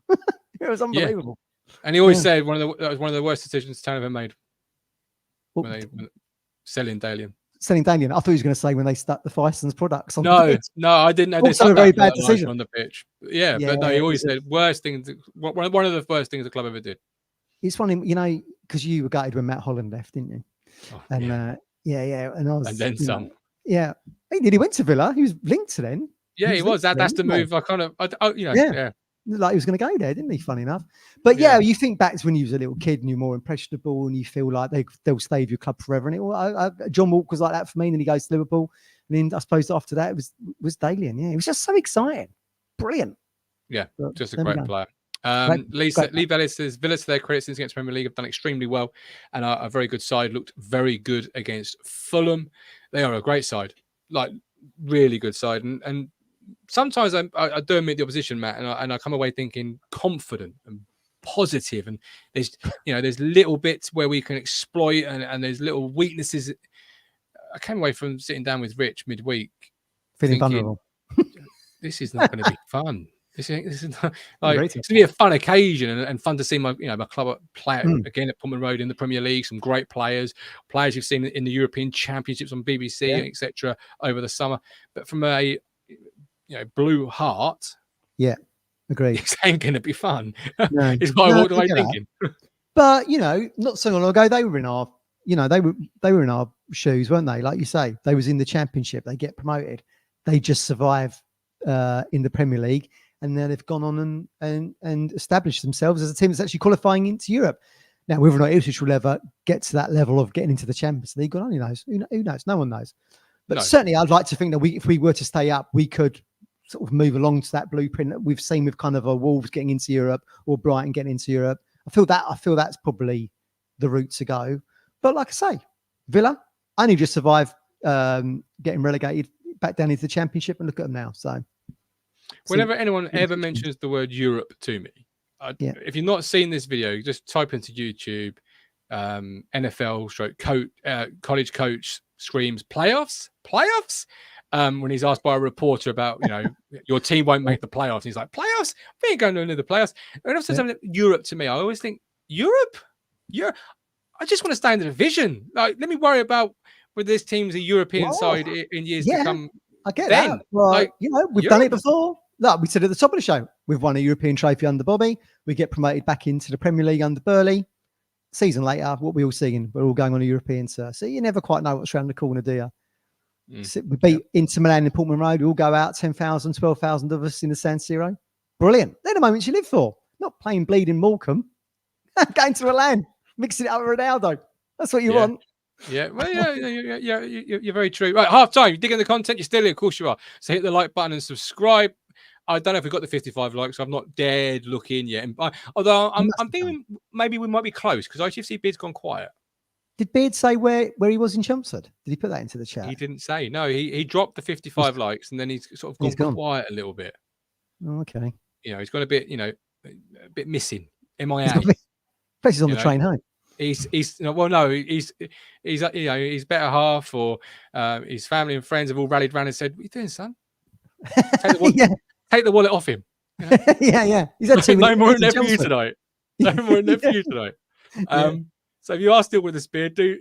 It was unbelievable. And he always said that was one of the worst decisions Town ever made. When selling Dalian. Selling Dalian. I thought he was going to say when they stuck the Fisons products on the pitch. No, I didn't know. Also a very bad decision on the pitch. Yeah, but no, he always said worst things. One of the worst things the club ever did. It's funny, because you were gutted when Matt Holland left, didn't you? And and I was, and then some. Yeah, he went to Villa. He was linked to them. Yeah, he was. That's the move. Like he was going to go there, didn't he? Funny enough. But you think back to when you was a little kid and you're more impressionable and you feel like they'll stay with your club forever. And John Walk was like that for me. And then he goes to Liverpool. And then I suppose after that it was Dalian. Yeah, it was just so exciting. Brilliant. Yeah, just a great player. Lee Bellis says Villa, to their credit, since against Premier League, have done extremely well and are a very good side. Looked very good against Fulham. They are a great side, like really good side. And sometimes I do admit the opposition, Matt, and I come away thinking confident and positive. And there's little bits where we can exploit, and there's little weaknesses. I came away from sitting down with Rich midweek feeling vulnerable. This is not going to be fun. This is not, it's going to be a fun occasion and fun to see my club play again at Pullman Road in the Premier League. Some great players you've seen in the European Championships on BBC, etc. over the summer. But from a blue heart, agreed. It ain't going to be fun. No. It's why I walked away thinking. But not so long ago, they were in our, they were in our shoes, weren't they? Like you say, they was in the Championship. They get promoted. They just survive in the Premier League, and then they've gone on and established themselves as a team that's actually qualifying into Europe. Now, whether or not Ipswich will ever get to that level of getting into the Champions League, God only knows. Who knows? No one knows. But certainly, I'd like to think that if we were to stay up, we could sort of move along to that blueprint that we've seen with kind of a Wolves getting into Europe or Brighton getting into Europe. I feel that's probably the route to go. But like I say, Villa only just survived getting relegated back down into the Championship, and look at them now. So, whenever anyone ever mentions the word Europe to me, if you've not seen this video, just type into YouTube, NFL college coach screams playoffs. When he's asked by a reporter about, your team won't make the playoffs. He's like, playoffs? We ain't going to the playoffs. And if something Europe to me, I always think, Europe? I just want to stay in the division. Like, let me worry about whether this team's a European side in years to come. I get that. Well, we've done it before. Like we said at the top of the show, we've won a European trophy under Bobby. We get promoted back into the Premier League under Burley. Season later, what we all seeing? We're all going on a European tour. So you never quite know what's around the corner, do you? So we beat Inter Milan in Portman Road. We all go out, 10,000, 12,000 of us in the San Siro. Brilliant. They're the moments you live for. Not playing bleeding Morecambe. Going to Milan, mixing it up with Ronaldo. That's what you want. Yeah, well, you're very true. Right, half time. You dig in the content, you're still here. Of course you are. So hit the like button and subscribe. I don't know if we got the 55 likes. I've not dared look in yet. Although I'm thinking maybe we might be close because ITFC bid's gone quiet. Did Beard say where he was in Chelmsford? Did he put that into the chat? He didn't say. No, he dropped the 55 likes and then he's sort of gone quiet a little bit. Oh, okay. He's got a bit, a bit missing. MIA. He's on the train home. He's his better half or his family and friends have all rallied around and said, "What are you doing, son? Take the wallet off him." Yeah. He's had no more in there for you tonight. No more in there for you tonight. So if you are still with us, Beard, do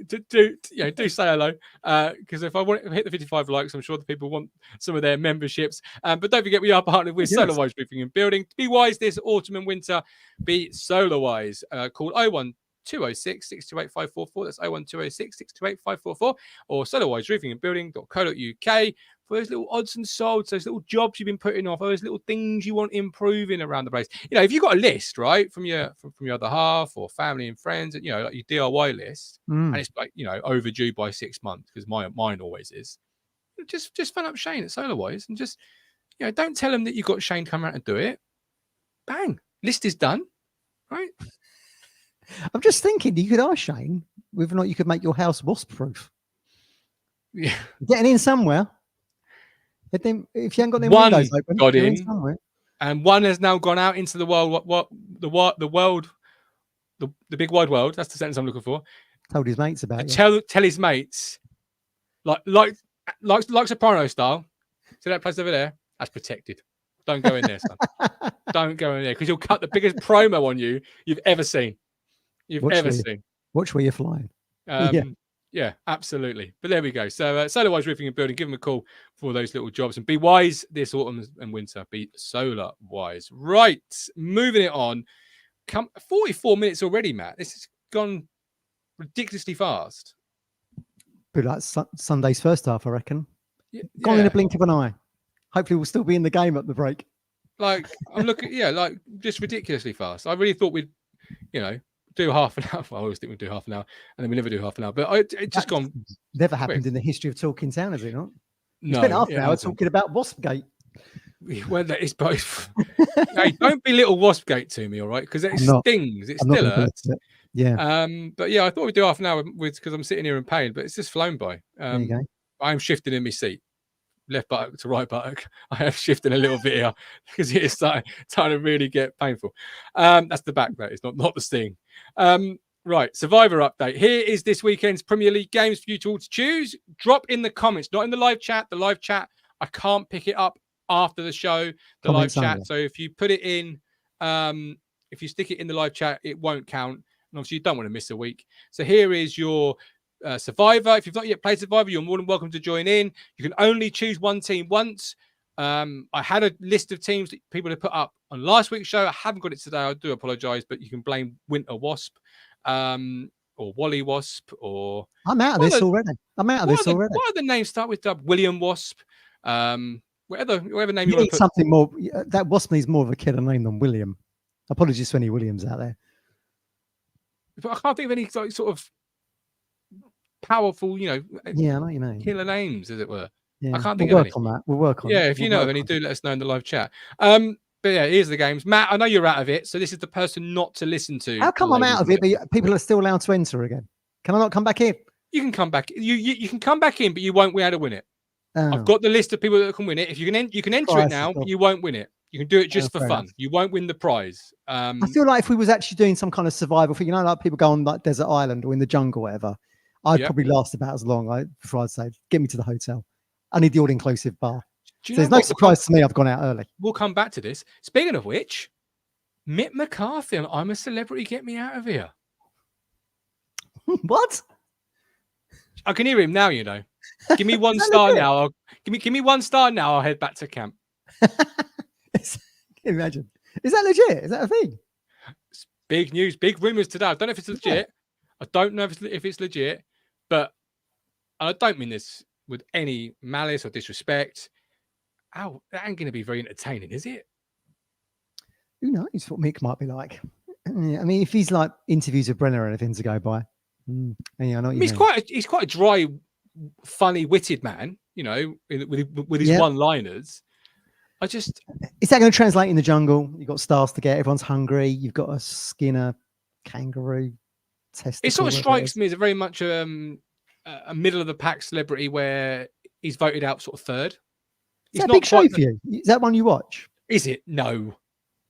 say hello. Because if I want to hit the 55 likes, I'm sure the people want some of their memberships. But don't forget, we are partnered with SolarWise Roofing and Building. Be wise this autumn and winter. Be SolarWise. Call 01206 628 544. That's 01206 628 544. Or solarwiseroofingandbuilding.co.uk for those little odds and sods, those little jobs you've been putting off, those little things you want improving around the place. If you've got a list, right, from your other half or family and friends, like your DIY list, and it's like, overdue by 6 months, because mine always is. Just phone up Shane at SolarWise and just, don't tell him that you've got Shane come around and do it. Bang, list is done, right? I'm just thinking you could ask Shane whether or not you could make your house wasp proof. Yeah, getting in somewhere. If you haven't got them one windows open, got in somewhere, and one has now gone out into the world. The big wide world. That's the sentence I'm looking for. Told his mates about it. Tell his mates, like Soprano style. See that place over there? That's protected. Don't go in there, son. Don't go in there because you'll cut the biggest promo on you've ever seen. Watch where you're flying. Yeah, absolutely. But there we go. So SolarWise Roofing and Building, give them a call for those little jobs. And be wise this autumn and winter. Be SolarWise. Right, moving it on. 44 minutes already, Matt. This has gone ridiculously fast. Pretty like Sunday's first half, I reckon. Gone in a blink of an eye. Hopefully we'll still be in the game at the break. Like, I'm looking, just ridiculously fast. I really thought we'd, do half an hour. Well, I always think we'd do half an hour, and then we never do half an hour. But it just gone. Never happened quick in the history of Talking Town, has it not? No. Spent half an hour talking about Waspgate. Well, that is both. Hey, don't belittle Waspgate to me, all right? Because it stings. It still hurts. Yeah. But I thought we'd do half an hour because I'm sitting here in pain, but it's just flown by. There you go. I'm shifting in my seat. Left buttock to right buttock. I have shifted a little bit here because it is starting to really get painful. That's the back, that is not the sting. Right, Survivor update. Here is this weekend's Premier League games for you to all to choose. Drop in the comments, not in the live chat. The live chat, I can't pick it up after the show. The live chat. So if you put it in, if you stick it in the live chat, it won't count. And obviously, you don't want to miss a week. So here is your Survivor. If you've not yet played Survivor, you're more than welcome to join in. You can only choose one team once. I had a list of teams that people had put up on last week's show. I haven't got it today. I do apologize, but you can blame Winter Wasp. or Wally Wasp, or I'm out of this already. I'm out of this already. What other names start with W? William Wasp, whatever name You you want need to put. something more. That Wasp needs more of a killer name than William. Apologies to any Williams out there. But I can't think of any like sort of powerful, Yeah, I know what you mean. killer names, as it were. Yeah. I can't We'll think of work any. on that. We'll work on it. Yeah, if you know of any, do let us know in the live chat. But yeah, here's the games. Matt, I know you're out of it, so this is the person not to listen to. How come I'm out of it, but people are still allowed to enter again? Can I not come back in? You can come back. You can come back in, but you won't be able to win it. Oh. I've got the list of people that can win it. If you can enter it now, but you won't win it. You can do it just for fun. Enough. You won't win the prize. I feel like if we was actually doing some kind of survival thing, like people go on like desert island or in the jungle, or whatever, I'd probably last about as long before I'd say, get me to the hotel. I need the all-inclusive bar. So there's no surprise to me I've gone out early. We'll come back to this. Speaking of which, Mick McCarthy and I'm a Celebrity, Get Me Out of Here. What? I can hear him now, you know. Give me 1 star now. Give me 1 star now. I'll head back to camp. Can you imagine? Is that legit? Is that a thing? It's big news, big rumors today. I don't know if it's legit. Yeah. I don't know if it's legit, but I don't mean this with any malice or disrespect. Oh, that ain't going to be very entertaining, is it? Who knows what Mick might be like? I mean, if he's like interviews with Brenner or anything to go by, yeah, I know. He's quite a dry, funny, witted man, you know, with his one-liners. Is that going to translate in the jungle? You've got stars to get. Everyone's hungry. You've got a skin a kangaroo. Testicle, it sort of strikes me as a very much a middle of the pack celebrity where he's voted out sort of third. Is that a big show for you? Is that one you watch? Is it? No.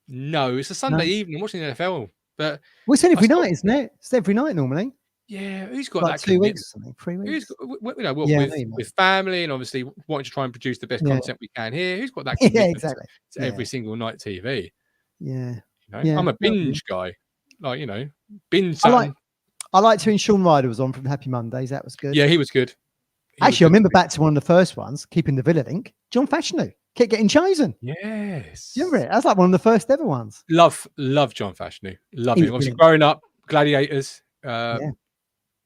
It's a Sunday evening watching the NFL. But it's every night, isn't it? It's every night normally. Yeah, who's got like that 2 weeks or something? 3 weeks. With family and obviously wanting to try and produce the best content we can here. Who's got that? Exactly. To every single night TV. Yeah. You know? I'm a binge guy. Like, you know, binge. I liked when Sean Ryder was on from Happy Mondays. That was good. Yeah, he was good. I remember back to one of the first ones, keeping the Villa link. John Fashanu kept getting chosen. Yes. Do you remember it? That's like one of the first ever ones. Love John Fashanu. Love him. Obviously, growing up, Gladiators,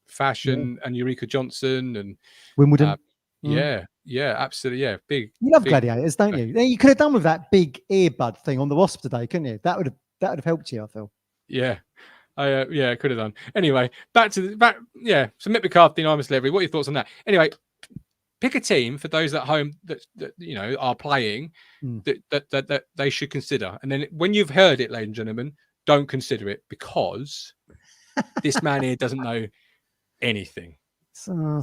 Fashion, and Eureka Johnson, and Wimbledon. Yeah, absolutely. Yeah, big. You love Gladiators, don't you? You could have done with that big earbud thing on the Wasp today, couldn't you? That would have helped you, I feel. Yeah. I could have done. Anyway, back. So Mick McCarthy and I'm a Celebrity. What are your thoughts on that? Anyway, pick a team for those at home that you know are playing that they should consider. And then when you've heard it, ladies and gentlemen, don't consider it because this man here doesn't know anything. So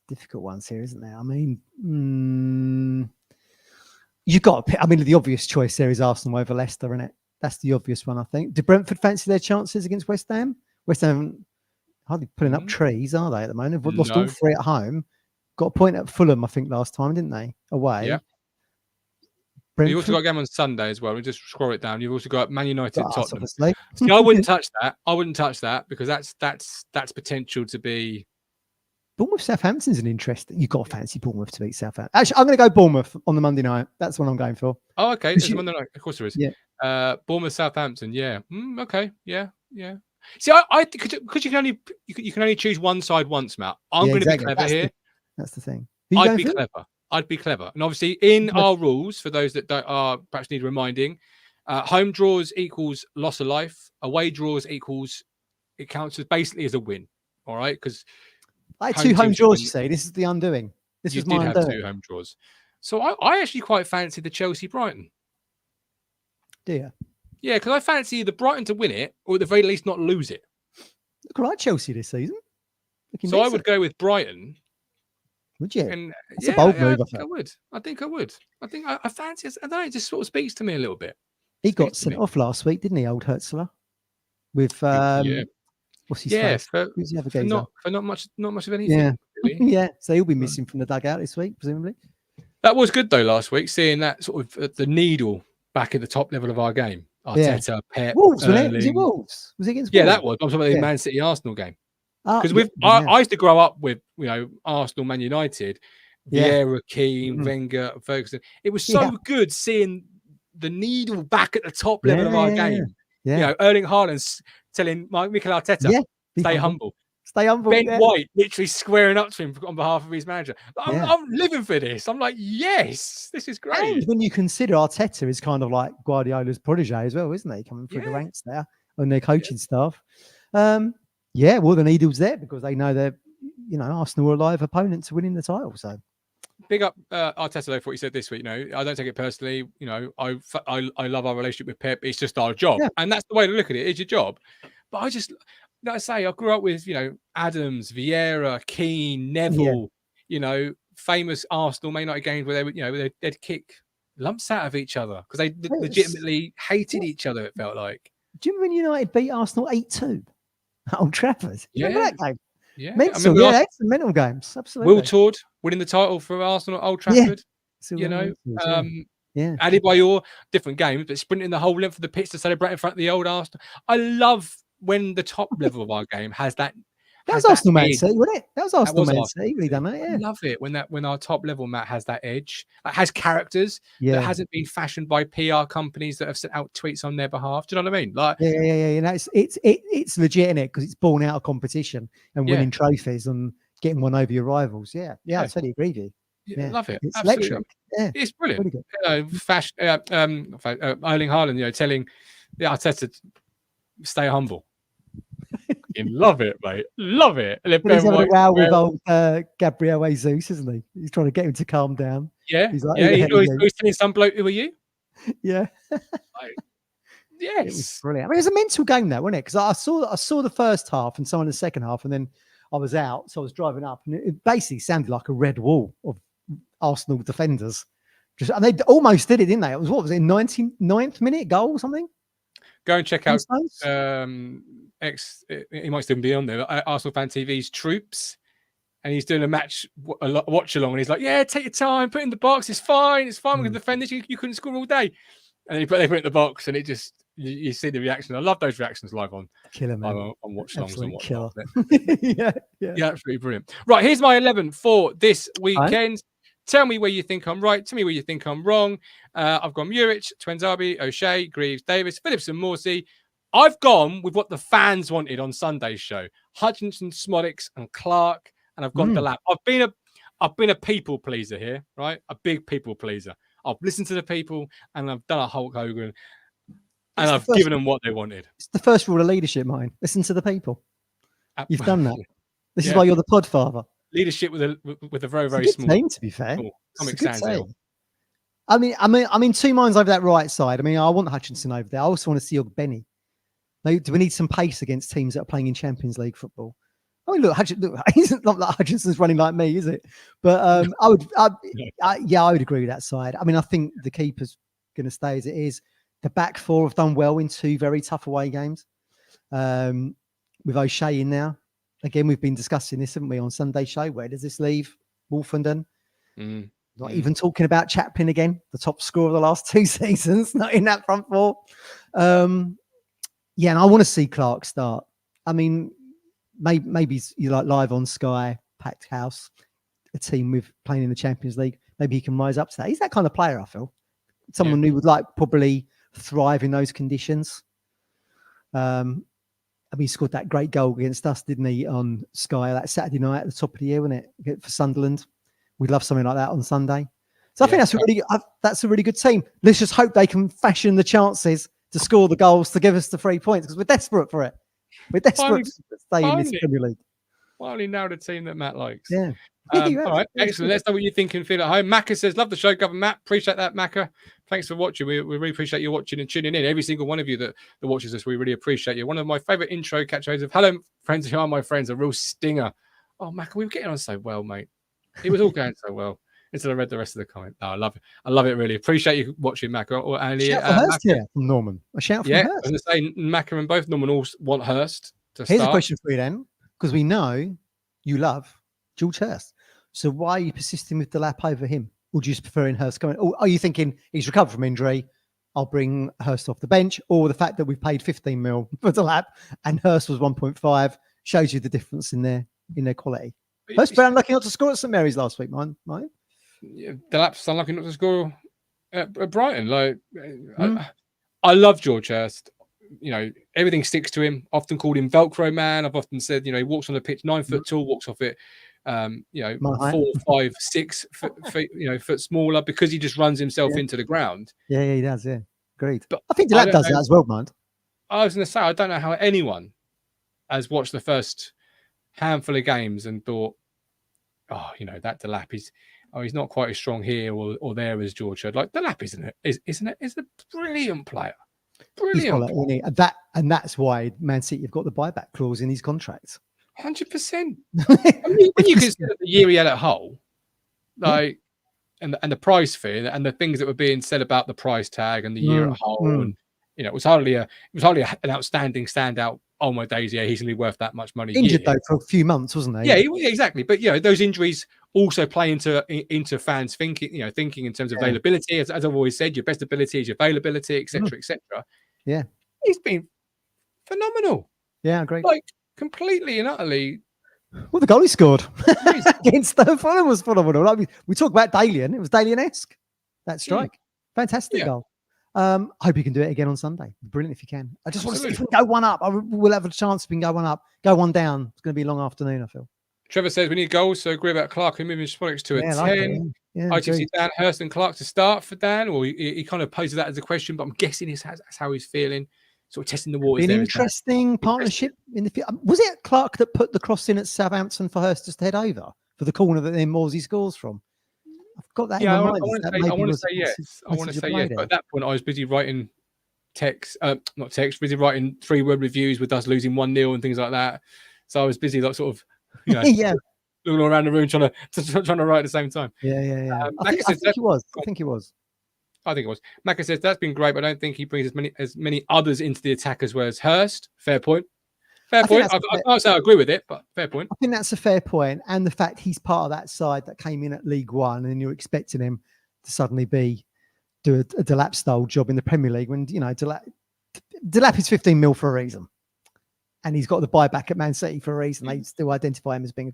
difficult ones here, isn't there? I mean, you've got to pick. I mean, the obvious choice there is Arsenal over Leicester, isn't it? That's the obvious one, I think. Do Brentford fancy their chances against West Ham? West Ham hardly pulling up trees, are they, at the moment? They've lost all 3 at home. Got a point at Fulham, I think, last time, didn't they? Away. Yeah. You also got a game on Sunday as well. We just scroll it down. You've also got Man United, Tottenham. Obviously. See, I wouldn't touch that. Because that's potential to be. Bournemouth Southampton's an interesting. You've got to fancy Bournemouth to beat Southampton. Actually, I'm going to go Bournemouth on the Monday night. That's what I'm going for. Oh, okay. It's Monday night. Of course there is. Yeah. Bournemouth Southampton. Yeah. Okay. Yeah. See, I because you can only choose one side once, Matt. I'm going to be clever here. That's the thing. I'd be clever. And obviously, in our rules, for those that perhaps need reminding, home draws equals loss of life. Away draws equals it counts as basically as a win. All right, because I had 2 home draws. You say this is the undoing. This you is my did undoing. have 2 home draws. So I actually quite fancy the Chelsea Brighton. Do you? Yeah, because I fancy the Brighton to win it, or at the very least not lose it. Look right, Chelsea this season. So I would go with Brighton. Would you? And that's a bold move. I think I would. I fancy it. I don't know. It just sort of speaks to me a little bit. He got sent off last week, didn't he, old Hertzler? With what's his face? Who's the other geezer? For not much of anything. Yeah, really. Yeah. So he'll be missing from the dugout this week, presumably. That was good though last week, seeing that sort of the needle back at the top level of our game. Arteta, Pep, Wolves, wasn't it? Was it Wolves? Was it against Wolves? Yeah, that was. I'm talking about the Man City Arsenal game. Because I used to grow up with Arsenal, Man United, Vieira, Keane, Wenger, Ferguson. It was so good seeing the needle back at the top level of our game. Yeah. You know, Erling Haaland telling Mikel Arteta, Stay humble. Stay humble. Ben Yeah. White literally squaring up to him on behalf of his manager. Yeah. I'm living for this. I'm like, yes, this is great. And when you consider Arteta is kind of like Guardiola's protege as well, isn't he? Coming through the ranks there on their coaching staff. Yeah, well, the needle's there because they know they're, Arsenal are a live opponent to winning the title. So big up Arteta though for what he said this week. I don't take it personally. I love our relationship with Pep. It's just our job, and that's the way to look at it. It's your job. But I just, like I say, I grew up with Adams, Vieira, Keane, Neville. Famous Arsenal Man United games where they would they'd kick lumps out of each other because they legitimately hated each other. It felt like. Do you remember when United beat Arsenal 8-2 at Old Trafford? Remember that game? Yeah, mental. It's mental games. Absolutely. Will Tord winning the title for Arsenal at Old Trafford. Adebayor, different games, but sprinting the whole length of the pitch to celebrate in front of the old Arsenal. I love when the top level of our game has that. That was Arsenal Man City, wasn't it? That was Arsenal Man City. Really done it. Yeah. I love it when our top level Matt has that edge, has characters that hasn't been fashioned by PR companies that have sent out tweets on their behalf. Do you know what I mean? Like, it's legit, isn't it? Because it's born out of competition and winning trophies and getting one over your rivals. I totally agree with you. Yeah, love it. It's absolutely. electric. Yeah, it's brilliant. Really good. Erling Haaland, telling Arteta stay humble. Love it, mate. Love it. He's having a row with old Gabriel Jesus, isn't he? He's trying to get him to calm down. Yeah, he's like, he's telling some bloke, "Who are you?" Yeah. Yes, it was brilliant. I mean, it was a mental game, though, wasn't it? Because I saw the first half and some in the second half, and then I was out, so I was driving up, and it basically sounded like a red wall of Arsenal defenders. And they almost did it, didn't they? It was 99th minute goal or something. Go and check out he might still be on there. Arsenal Fan TV's Troops, and he's doing a watch along, and he's like, "Yeah, take your time, put it in the box. It's fine. It's fine. We can defend this. You couldn't score all day." And they put it in the box, and it just you see the reaction. I love those reactions live on watch alongs and whatnot. Yeah, absolutely brilliant. Right, here's my 11 for this weekend. Tell me where you think I'm right. Tell me where you think I'm wrong. I've gone Muric, Twenzabi, O'Shea, Greaves, Davis, Phillips and Morsey. I've gone with what the fans wanted on Sunday's show. Hutchinson, Smolix and Clark. And I've gone Delap. I've been a people pleaser here, right? A big people pleaser. I've listened to the people and I've done a Hulk Hogan and I've given them what they wanted. It's the first rule of leadership, mine. Listen to the people. You've done that. This is why you're the podfather. Leadership with a very, very small team, to be fair. Comic Sans. I'm in two minds over that right side. I mean, I want Hutchinson over there. I also want to see Benny. Do we need some pace against teams that are playing in Champions League football? I mean, look, it's not like Hutchinson's running like me, is it? But I would agree with that side. I mean, I think the keeper's going to stay as it is. The back four have done well in two very tough away games. With O'Shea in now. Again, we've been discussing this, haven't we, on Sunday's show? Where does this leave Wolfenden? Not even talking about Chaplin again, the top scorer of the last 2 seasons, not in that front four. And I want to see Clark start. I mean, maybe you like live on Sky, packed house, a team with playing in the Champions League. Maybe he can rise up to that. He's that kind of player, I feel. Someone who would probably thrive in those conditions. I mean, he scored that great goal against us, didn't he, on Sky that Saturday night at the top of the year, wasn't it, for Sunderland? We'd love something like that on Sunday. So I think that's a really good team. Let's just hope they can fashion the chances to score the goals to give us the 3 points because we're desperate for it. We're desperate to stay in this Premier League. Finally nailed a team that Matt likes. Yeah. All right, excellent. Let's know what you think and feel at home. Macca says, love the show, Governor Matt. Appreciate that, Macca. Thanks for watching. We really appreciate you watching and tuning in. Every single one of you that watches us, we really appreciate you. One of my favourite intro catchphrases of hello, friends who are my friends, a real stinger. Oh, Macca, we were getting on so well, mate. It was all going so well. Until I read the rest of the comment. Oh, I love it. I love it, really. Appreciate you watching, Macca. Shout for Hurst here from Norman. A shout for Hurst. I was going to say, Macca and both Norman all want Hurst to Here's start. A question for you then, because we know you love George Hurst. So why are you persisting with Delap over him? Or do you just prefer Hurst coming? Or are you thinking he's recovered from injury? I'll bring Hurst off the bench. Or the fact that we paid 15 mil for Delap and Hurst was 1.5 shows you the difference in their quality. Hurst very unlucky not to score at St Mary's last week, mine. Yeah, Delap's unlucky not to score at Brighton. I love George Hurst. everything sticks to him. Often called him Velcro man. I've often said, he walks on the pitch 9 foot tall, walks off it, My height. 4, 5, 6 foot smaller, because he just runs himself into the ground. Yeah, he does. Yeah, agreed. But I think Delap does that as well, mind. I was going to say, I don't know how anyone has watched the first handful of games and thought, that Delap is, he's not quite as strong here or there as George said. Like, Delap is a brilliant player. Brilliant. And that's why Man City have got the buyback clause in his contract. 100%. When you consider the year he had at Hull, like, and the price fee and the things that were being said about the price tag and the year at Hull, and it was hardly an outstanding standout. Oh my days, yeah, he's going to be worth that much money. Injured though for a few months, wasn't he? Yeah, exactly. But those injuries also play into fans thinking in terms of availability. As I've always said, your best ability is your availability, etc., etc. Yeah, he's been phenomenal. Yeah, great. Like, completely and utterly. Well, the goal he scored against Fulham was phenomenal. Like we talk about Dalian, it was Dalian-esque, that strike. Fantastic goal. Hope you can do it again on Sunday. Brilliant if you can. I just want to see if we can go one up. We'll have a chance if we can go one up. Go one down. It's going to be a long afternoon, I feel. Trevor says we need goals, so agree about Clark and moving Suffolk to a 10. Like ITFC Dan, Hurst and Clark to start for Dan, or he kind of poses that as a question, but I'm guessing that's how he's feeling. Sort of testing the waters. An interesting partnership in the field. Was it Clark that put the cross in at Southampton for Hurst just to head over for the corner that then Morsey scores from? I've got that in my mind. I want to say yes. But at that point, I was busy writing busy writing 3-word reviews with us losing 1-0 and things like that. So I was busy, like, sort of, looking around the room trying to write at the same time. Yeah. I think it was. I think it was. Macca says that's been great, but I don't think he brings as many others into the attack as well as Hurst. Fair point. I can't say I agree with it, but fair point. I think that's a fair point, and the fact he's part of that side that came in at League One, and you're expecting him to suddenly do a Delap style job in the Premier League when Delap is 15 mil for a reason, and he's got the buyback at Man City for a reason. They still identify him as being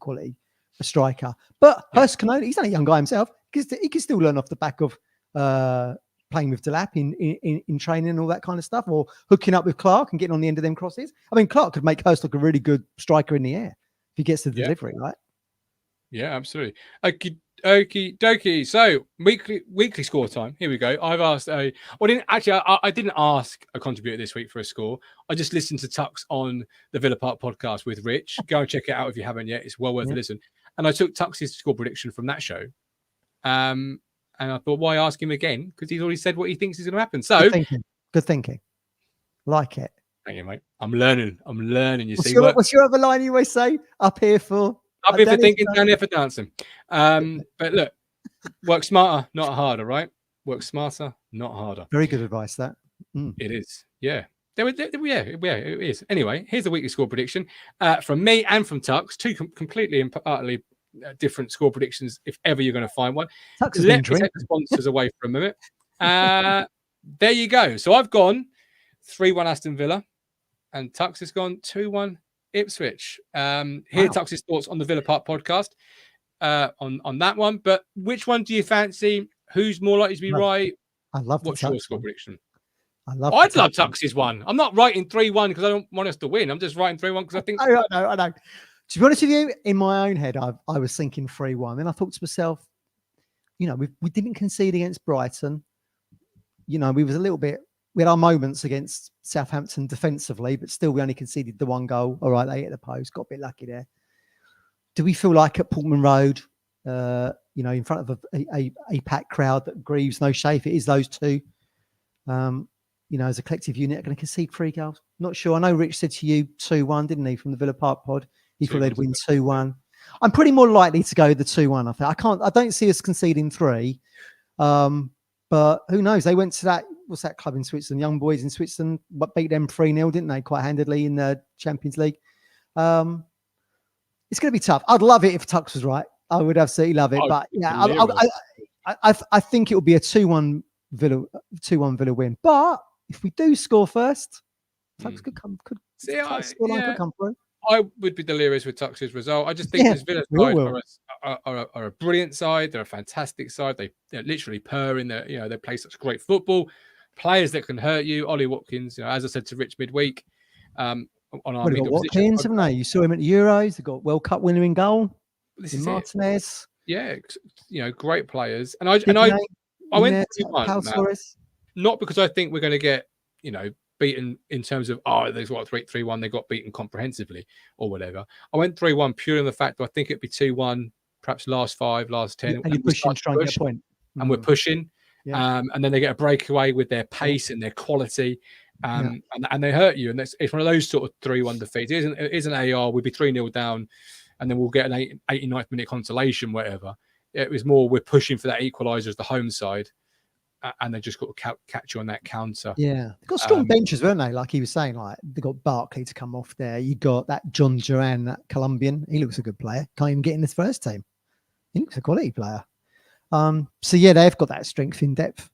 a striker. But Hurst can only, he's not a young guy himself, because he can still learn off the back of playing with Delap in training and all that kind of stuff, or hooking up with Clark and getting on the end of them crosses. I mean, Clark could make Hurst look a really good striker in the air if he gets the delivery, right? Yeah, absolutely. Okie dokie. So weekly score time. Here we go. I've asked I didn't ask a contributor this week for a score. I just listened to Tux on the Villa Park podcast with Rich. Go and check it out if you haven't yet. It's well worth a listen. And I took Tux's score prediction from that show. And I thought, why ask him again? Because he's already said what he thinks is going to happen. So good thinking. Like it. Thank you, mate. I'm learning. You see. What's your other line you always say? Up here for thinking, down here for dancing. But look, work smarter, not harder, right? Work smarter, not harder. Very good advice, that. It is. Yeah. It is. Anyway, here's the weekly score prediction from me and from Tux. Two completely and utterly different score predictions, if ever you're going to find one. Let me take the sponsors away for a minute. There you go. So I've gone 3-1 Aston Villa, and Tux has gone 2-1 Ipswich. Hear Tux's thoughts on the Villa Park podcast on that one. But which one do you fancy? Who's more likely to be right? I love. What's your score prediction? I'd love Tux's one. I'm not writing 3-1 because I don't want us to win. I'm just writing 3-1 because I think. I know. To be honest with you, in my own head, I was thinking 3-1. Then I thought to myself, we didn't concede against Brighton. We was a little bit. We had our moments against Southampton defensively, but still we only conceded the one goal. All right, they hit the post, got a bit lucky there. Do we feel like at Portman Road, in front of a packed crowd that grieves no shade? It is those two. As a collective unit, are going to concede 3 goals. Not sure. I know Rich said to you 2-1, didn't he, from the Villa Park pod? He thought they'd win 2-1. I'm pretty more likely to go the 2-1. I don't see us conceding 3. But who knows? They went to that. What's that club in Switzerland? Young Boys in Switzerland. Beat them 3-0, didn't they? Quite handedly in the Champions League. It's going to be tough. I'd love it if Tux was right. I would absolutely love it. But yeah, I think it will be a 2-1 Villa win. But if we do score first, Tux could come. Could come through. I would be delirious with Tux's result. I just think this Villa side are a brilliant side. They're a fantastic side. They're literally purring. They play such great football. players that can hurt you. Ollie Watkins, as I said to Rich midweek, on our They've got Watkins, haven't they? You saw him at the Euros. They've got World Cup winner in goal. This in is Martinez. It. Yeah, great players. And I went 3-1, not because I think we're going to get, beaten in terms of, there's 3-1, they got beaten comprehensively or whatever. I went 3-1 purely on the fact that I think it'd be 2-1, perhaps last 5, last 10. And you're pushing, trying to get a point. And we're pushing. Yeah. And then they get a breakaway with their pace and their quality. And they hurt you. And it's one of those sort of 3-1 defeats. It isn't AR, we'd be 3-0 down, and then we'll get an 89th minute consolation, whatever. It was more, we're pushing for that equaliser as the home side. And they just got to catch you on that counter. Yeah. They've got strong benches, weren't they? Like he was saying, like they got Barkley to come off there. You got that John Duran, that Colombian. He looks a good player. Can't even get in this first team. He looks a quality player. So yeah, they've got that strength in depth.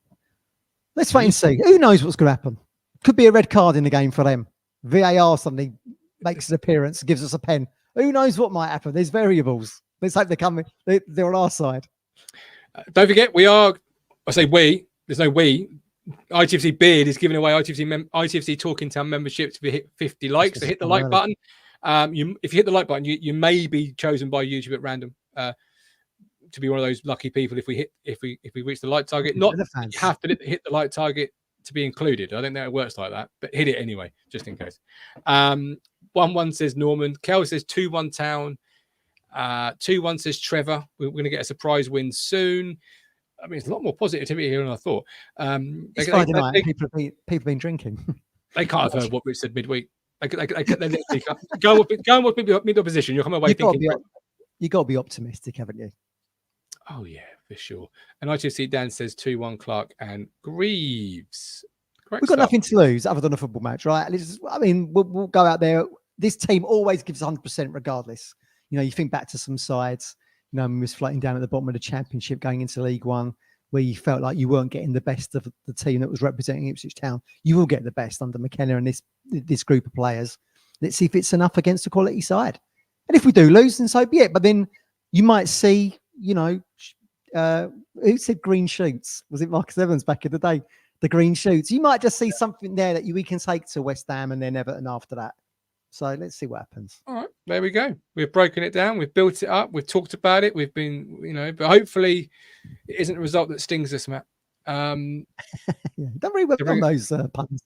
Let's wait and see. Who knows what's going to happen? Could be a red card in the game for them. VAR suddenly makes an appearance, gives us a pen. Who knows what might happen? There's variables. Let's hope they're coming. They're on our side. Don't forget, I say we. There's no we. ITFC Beard is giving away ITFC Talking Town membership to hit 50 likes. So hit the like button. If you hit the like button, you may be chosen by YouTube at random to be one of those lucky people if we reach the like target. Not you have to hit the like target to be included. I don't think it works like that, but hit it anyway, just in case. 1-1 says Norman. Kel says 2-1 Town. 2-1 says Trevor. We're going to get a surprise win soon. I mean, it's a lot more positivity here than I thought. It's Friday night. People have been drinking. They can't have heard what we said midweek. They go with mid-opposition. You'll come away thinking... You've got to be optimistic, haven't you? Oh, yeah, for sure. And ITFC Dan says 2-1 Clark and Greaves. We've got nothing to lose other than a football match, right? We'll go out there. This team always gives 100% regardless. You think back to some sides... we was floating down at the bottom of the Championship going into League One, where you felt like you weren't getting the best of the team that was representing Ipswich Town. You will get the best under McKenna and this group of players. Let's see if it's enough against a quality side. And if we do lose, then so be it. But then you might see, who said green shoots? Was it Marcus Evans back in the day? The green shoots. You might just see something there that we can take to West Ham and then Everton after that. So let's see what happens. All right, there we go. We've broken it down. We've built it up. We've talked about it. We've been, but hopefully it isn't a result that stings us, Matt. Don't really work on those puns.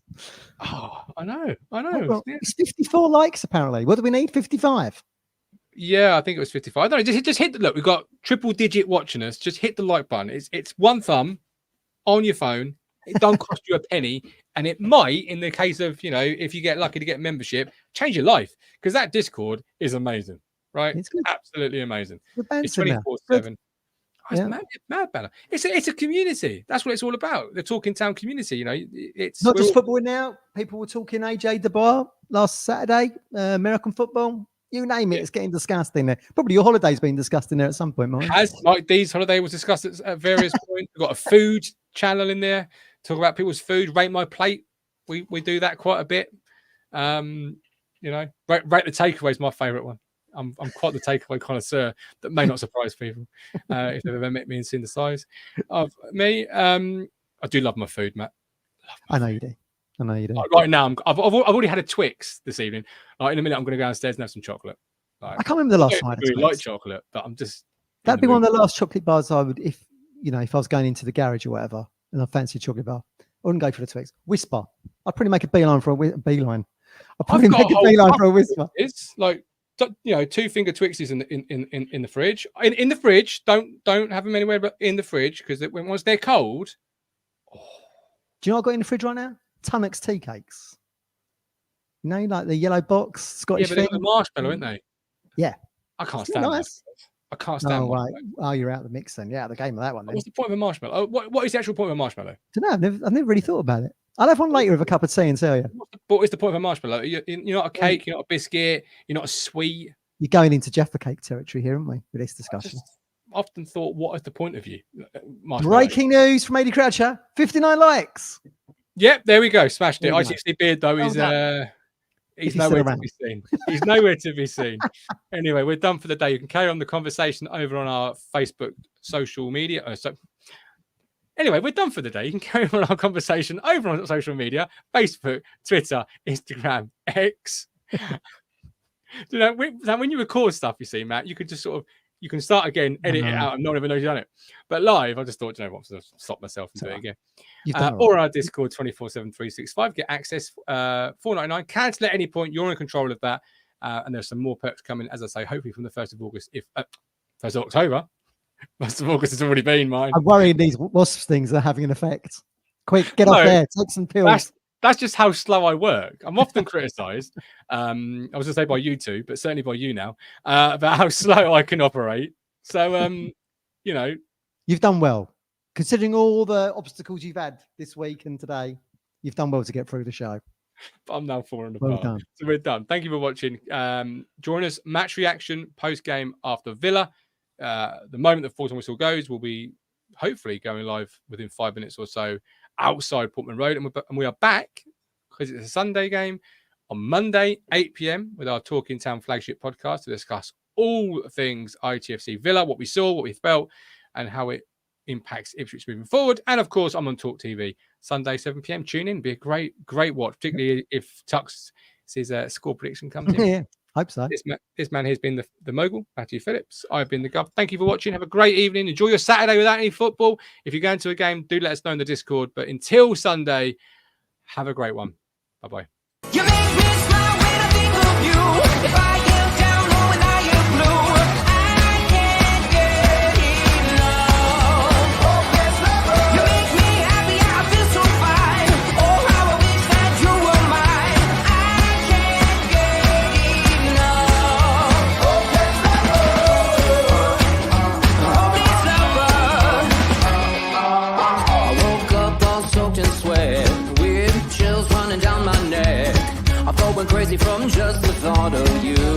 Oh, I know. Well, it's 54 likes, apparently. What do we need? 55? Yeah, I think it was 55. I don't know. Just hit the look. We've got triple digit watching us. Just hit the like button. It's one thumb on your phone. It don't cost you a penny. And it might, in the case of, if you get lucky to get membership, change your life. Because that Discord is amazing, right? It's absolutely amazing. It's 24/7. It's mad Banter. It's a community. That's what it's all about. The Talking Town community, It's not just football now. People were talking AJ DeBar last Saturday, American football. You name it, it's getting discussed in there. Probably your holiday's been discussed in there at some point, Mike. Mike D's holiday was discussed at various points. We've got a food channel in there. Talk about people's food, rate my plate. We do that quite a bit. Rate the takeaway is my favourite one. I'm quite the takeaway connoisseur. That may not surprise people if they've ever met me and seen the size of me. I do love my food, Matt. I know you do. Right now, I've already had a Twix this evening. In a minute, I'm going to go downstairs and have some chocolate. I can't remember the last time. I really like chocolate, but I'm just. That'd be one of the last chocolate bars I would, if I was going into the garage or whatever, and I fancy a chocolate bar. I wouldn't go for the Twix. Whisper. I'd probably make a beeline for a beeline. I'd probably make a beeline for a Whisper. It's like 2-finger Twixes in the fridge. In the fridge, don't have them anywhere but in the fridge, because once they're cold. Do you know what I've got in the fridge right now? Tunnock's tea cakes. Like the yellow box Scottish. Yeah, but they're the marshmallow, aren't they? Yeah. I can't stand nice. I can't stand. Oh, right. Oh, you're out of the mix then. Yeah, out of the game of that one. Then. What's the point of a marshmallow? What is the actual point of a marshmallow? I don't know. I've never really thought about it. I'll have one later with a cup of tea and tell you. What is the point of a marshmallow? You're not a cake. You're not a biscuit. You're not a sweet. You're going into Jaffa cake territory here, aren't we, with this discussion? I often thought, what is the point of you? Breaking news from Eddie Croucher. 59 likes. Yep, there we go. Smashed it. ITFC Beard, though, he's nowhere to be seen. He's nowhere to be seen. Anyway, we're done for the day. You can carry on the conversation over on our Facebook social media. Anyway, we're done for the day. You can carry on our conversation over on social media, Facebook, Twitter, Instagram, X. You know, when you record stuff, you see, Matt, you could just you can start again, edit it out, and no one ever knows you've done it. But live, I just thought, you know what, I'll stop myself and do it again. Or our Discord 24/7/365. Get access $4.99. Cancel at any point. You're in control of that. And there's some more perks coming, as I say, hopefully from the 1st of August. 1st of October. 1st of August has already been mine. I'm worried these wasps things are having an effect. Quick, get off there. Take some pills. That's just how slow I work. I'm often criticised. I was going to say by you two, but certainly by you now, about how slow I can operate. So, you know. You've done well. Considering all the obstacles you've had this week and today, you've done well to get through the show. I'm now falling Well apart. done. So we're done. Thank you for watching. Join us, match reaction, post-game after Villa. The moment the full-time whistle goes, we'll be hopefully going live within 5 minutes or so outside Portman Road. And we are back, because it's a Sunday game, on Monday, 8 p.m. with our Talking Town flagship podcast to discuss all things ITFC Villa, what we saw, what we felt, and how it impacts Ipswich moving forward. And of course, I'm on Talk TV Sunday, 7 p.m. Tune in. Be a great watch, particularly if Tux's score prediction comes in. Yeah, hope so. This man has been the mogul, Matthew Phillips. I've been the Gov. Thank you for watching. Have a great evening. Enjoy your Saturday without any football. If you're going to a game, do let us know in the Discord. But until Sunday, have a great one. Bye-bye. You make me smile when I think of you. If I am down or when I am blue, I can't get enough. You make me happy, I feel so fine. Oh, how I wish that you were mine. I can't get enough. I woke up all soaked in sweat, weird chills running down my neck. I felt went crazy from just the thought of you.